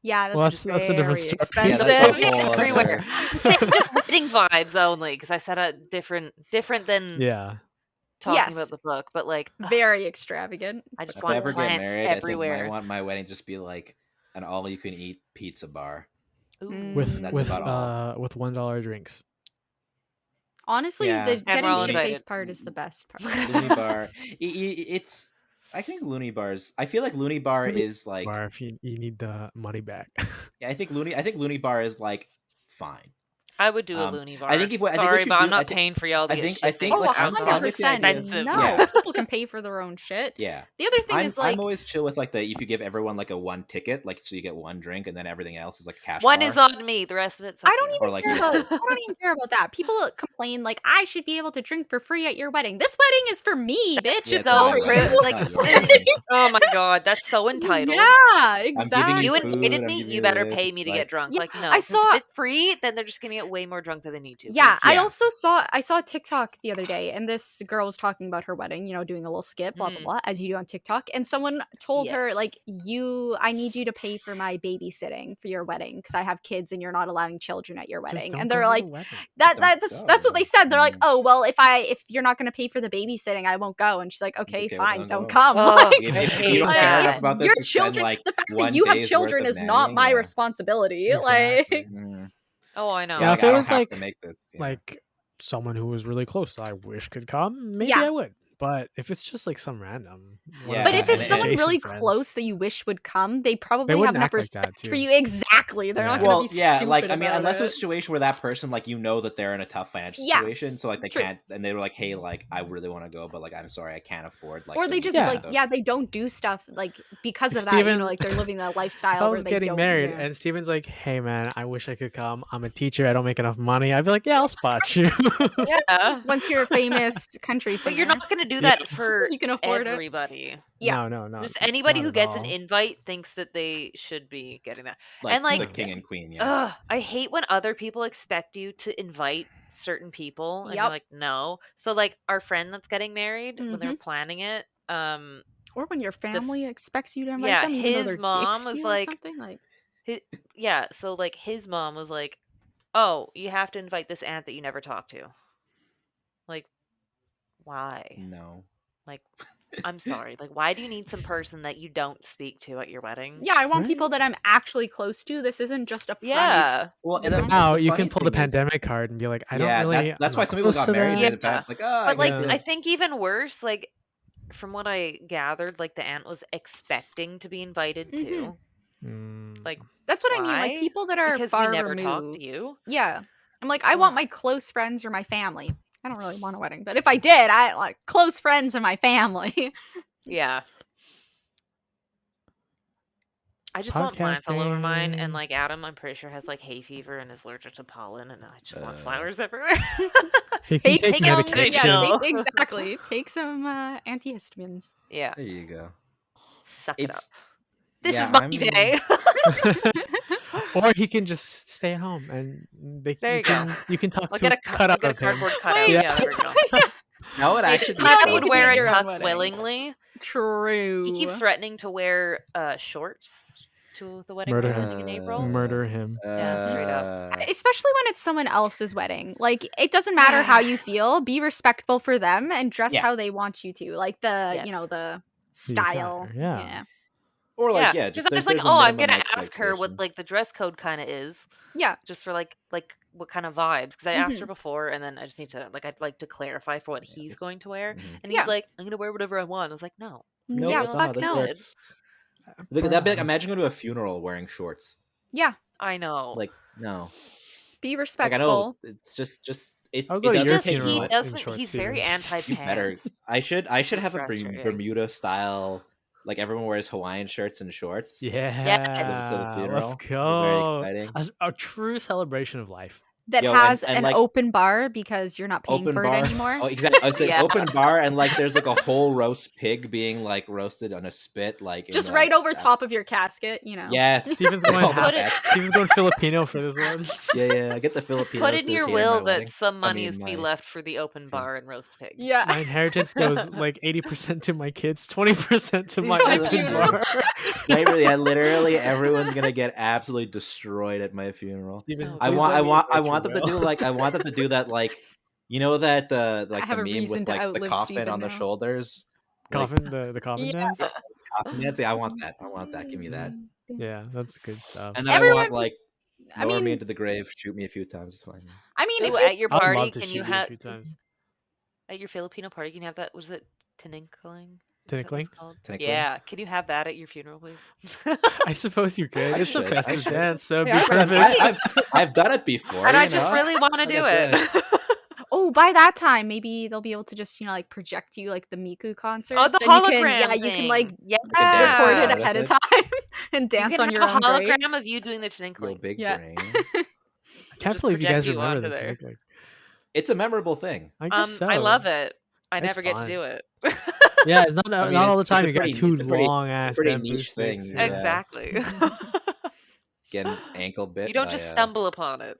Yeah, that's Well, just that's a different very story. expensive. Yeah, that's a Yeah. whole Everywhere. other- I'm saying just wedding vibes only because I said a different than Yeah. talking Yes. about the book, but like Very extravagant. I just If I want ever get plants married, I everywhere. think I want my wedding just be like an all-you-can-eat pizza bar. Ooh. With That's about all. with $1 drinks. Honestly, Yeah. the And getting we're all shit-faced invited. part is the best part. Looney Bar. It's. I think Looney Bars. I feel like Looney Bar Looney is like. Bar if you need the money back. Yeah, I think Looney Bar is like fine. I would do a loony bar. I think what Sorry, you but do, I'm not paying for y'all to I get think- shit I think Oh, like, I'm fine with the 100%. idea- expensive. No, Yeah. people can pay for their own shit. Yeah. The other thing is like I'm always chill with like the if you give everyone like a one ticket, like so you get one drink and then everything else is like a cash One bar. is on me. The rest of it. I don't Or even like- care about. I don't even care about that. People complain like I should be able to drink for free at your wedding. This wedding is for me, bitch. Yeah, It's so not for rude. you. Like, It's not yours. oh my god, that's so entitled. Yeah, giving exactly. You food, invited I'm me, giving you better this, pay it's me to like- get drunk. Yeah, Like, no, I 'cause saw- if it's free, then they're just gonna get way more drunk than they need to. Yeah, 'cause- I Yeah. also saw a TikTok the other day, and this girl was talking about her wedding, doing a little skit, blah blah blah, as you do on TikTok. And someone told her Yes. like, I need you to pay for my babysitting for your wedding because I have kids and you're not allowing children at your Just wedding. don't And go they're to the like, wedding. that's what they said. They're like, Mm. oh well, if you're not going to pay for the babysitting, I won't go. And she's like, okay, Okay, well, fine, don't don't go. come. Oh, Like, If I you hate don't like, care enough it's about this your to spend, children. like, The fact one that you have day's children worth of is not nannying, my yeah. responsibility. Exactly. Mm. Oh, I know. Yeah, Like, if I it don't was have like- to make this. Yeah. Like someone who was really close that I wish could come, maybe Yeah. I would. But if it's just like some random, one Yeah, of But my if it's and- someone really adjacent friends- close that you wish would come, they probably have wouldn't enough act like that, respect for too. you. Exactly. They're not Yeah. going Well, to be yeah, stupid like I mean, about unless it. it's a situation where that person, like, that they're in a tough financial Yeah, situation, so like they true. can't, and they were like, "Hey, like, I really want to go, but like, I'm sorry, I can't afford." Like, Or the they just weekend Yeah. of- they don't do stuff like because If of that. Steven- Like they're living that If lifestyle I where was they getting don't. married yeah. and Steven's like, "Hey man, I wish I could come. I'm a teacher. I don't make enough money." I'd be like, "Yeah, I'll spot you." Yeah. Once you're a famous country singer, But you're not gonna do that for you can afford it. everybody. Yeah. No. Just anybody not who at gets an all. invite thinks that they should be getting that. like, and, like- the king and queen. Yeah, Ugh, I hate when other people expect you to invite certain people and you're Yep. like, no. So like our friend that's getting married, when they were Mhm. planning it, Or when your family expects you to invite yeah, them, even though his they're mom dicks to was you or like- something. Like, yeah, so like his mom was like, oh, you have to invite this aunt that you never talk to. Like, why? no. Like, I'm sorry. Like, why do you need some person that you don't speak to at your wedding? yeah, I want Right? people that I'm actually close to. This isn't just a front. Yeah. Well, You and know? then Now the you funny can pull the thing is- pandemic card and be like, "I yeah, don't really." that's I'm why not some people close got to married that. in the past. Like, oh, But like, Yeah. I think even worse, like from what I gathered, like the aunt was expecting to be invited Mhm. too. Mm. Like, That's what I mean. Like Why? people that are because far we never removed. talked to you. Yeah. I'm like, I want my close friends or my family. I don't really want a wedding, but if I did, I like close friends and my family. Yeah. I just want plants all over mine, and Podcasting. like Adam, I'm pretty sure has like hay fever and is allergic to pollen, and I just want flowers everywhere. He can Take take some, medication. medication. exactly. Take some antihistamines. Yeah, There you go. suck it up. It's This yeah, is my I'm- day. Or he can just stay at home and There you go. You can talk I'll to get a cut get a out of him. cardboard cutout. Wait. Yeah, there we go. That would actually be You don't Tuck need would to wear be at a your own tux wedding. willingly. True. He keeps threatening to wear shorts to the wedding Murder we're him. attending in April. Murder him. Yeah, straight up. Especially when it's someone else's wedding. Like, it doesn't matter how you feel. Be respectful for them and dress Yeah. how they want you to. Like the, Yes. the style. attire, yeah. Or like, yeah, yeah, because just I was there's like, a oh, I'm minimum gonna ask her what expectation. like the dress code kind of is, Yeah. just for like what kind of vibes. Because I asked Mhm. her before, and then I just need to like I'd like to clarify for what he's it's- going to wear. Mhm. And Yeah. he's like, I'm gonna wear whatever I want. I was like, no. Nope, yeah, that's not how fuck this no. works. That'd be like, imagine going to a funeral wearing shorts. Yeah. I know. Like, no. Be Like, I respectful. know it's just it. I'll It go to doesn't your just take funeral he much. in doesn't. shorts, He's very Steven. anti You better. pants. I should It's have a frustrating. Bermuda style. Like everyone wears Hawaiian shirts and shorts. Yeah. To the funeral. Let's It's go. very exciting. A true celebration of life. that has an like, open bar because you're not paying for it anymore. Oh, exactly. I was saying open bar, and like there's like a whole roast pig being like roasted on a spit, like just right over top of your casket, you know. Yes. Steven's going Filipino for this one. Yeah, I get the Filipino. Just put in your will that some money is to be left for the open bar and roast pig. Yeah. My inheritance goes like 80% to my kids, 20% to my open bar. I literally everyone's gonna get absolutely destroyed at my funeral. Steven, I want them to do like that like, you know, that like the meme with like the coffin on the shoulders. Coffin, the coffin dance? Coffin dance. I want that. Give me that. Yeah, that's good stuff. And then I want like lower me into the grave, shoot me a few times. It's fine. I mean, if at your party, can you have at your Filipino party? Can you have that? Was it tinikling? Tinikling? Yeah. Can you have that at your funeral, please? I suppose you could. It's a festive dance, so it'd be perfect. I've done it before, and I just really want to do it. Oh, by that time, maybe they'll be able to just, you know, like project you like the Miku concert. Oh, the hologram. You can like record it ahead of time and dance on your own hologram grave. of you doing the tinikling. Big brain. I can't believe you guys remember the tinikling. It's a memorable thing. I guess so. I love it. I never get to do it. Yeah, it's not all the time. You got two long ass niche things. Yeah. Exactly. Getting ankle bit. You don't just stumble upon it.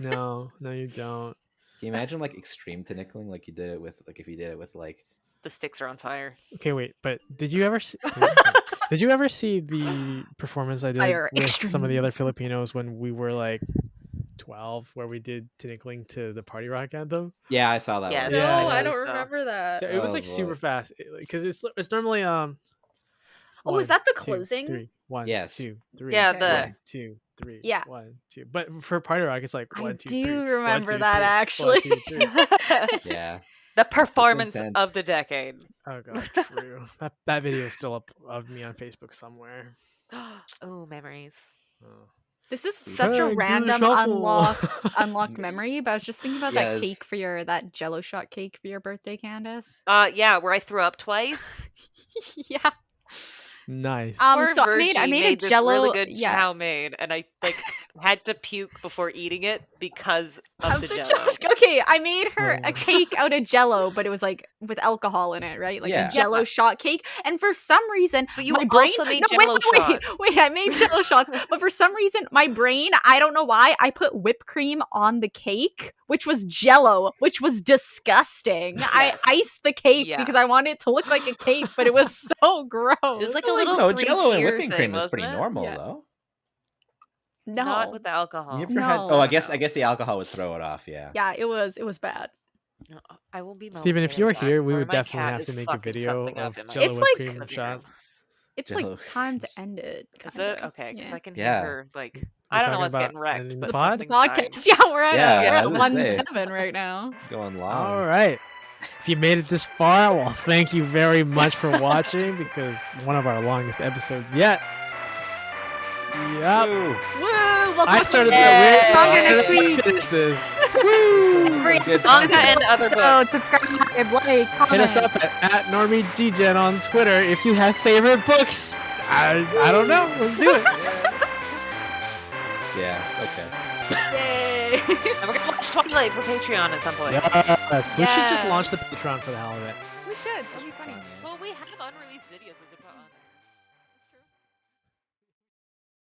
No, you don't. Can you imagine like extreme tinikling, like you did it with, like if you did it with like the sticks are on fire? Okay, wait, but did you ever see the performance I did with some of the other Filipinos when we were like 12, where we did tinikling to the Party Rock anthem? Yeah, I saw that. Yes. One. No, I don't remember that. So it was like super fast because it's normally Oh, is that the closing? 2, 3, 1, yes. 2, 3. Yeah, 1, 2, 3. Yeah. 1, 2. But for Party Rock, it's like 1, 2, 3. I do remember 1, 2, that 3, actually. 1, 2, 3. Yeah. The performance of the decade. Oh god, true. that video is still up of me on Facebook somewhere. Oh, memories. This is such a random unlocked memory, but I was just thinking about that cake that Jello shot cake for your birthday, Candace. Yeah, where I threw up twice. Yeah. Nice. So I made this Jello. Really good chow mein, and I like had to puke before eating it because of the Jello. Okay, I made her a cake out of Jello, but it was like with alcohol in it, right? Like a Jello shot cake. And for some reason, my brain also made Jello shots. Wait, I made Jello shots, but for some reason, my brain, I don't know why, I put whipped cream on the cake, which was Jello, which was disgusting. Yes. I iced the cake because I wanted it to look like a cake, but it was so gross. It was like a little Jello and whipping cream is pretty normal though. No, not with the alcohol. You ever had, I guess the alcohol would throw it off. Yeah. Yeah, it was bad. No, I will be. Steven, if you were here, we would definitely have to make a video of Jello whipped cream shots. It's like time to end it. Is it okay? Because I can hear her like. I don't know what's getting wrecked. The podcast. Yeah, we're at 1-7 right now. Going long. All right. If you made it this far, well, thank you very much for watching, because one of our longest episodes yet. Yep. Woo! We'll I started that longer next week. Finish this. Woo! Every episode, subscribe, like, comment. Hit us up at Normie Degen on Twitter if you have favorite books. I don't know. Let's do it. Yeah. Okay. Yay! And we're gonna watch Twilight for Patreon at some point. Yes. We should just launch the Patreon for the hell of it. We should. That'd be funny. Well, we have unreleased videos we could put on.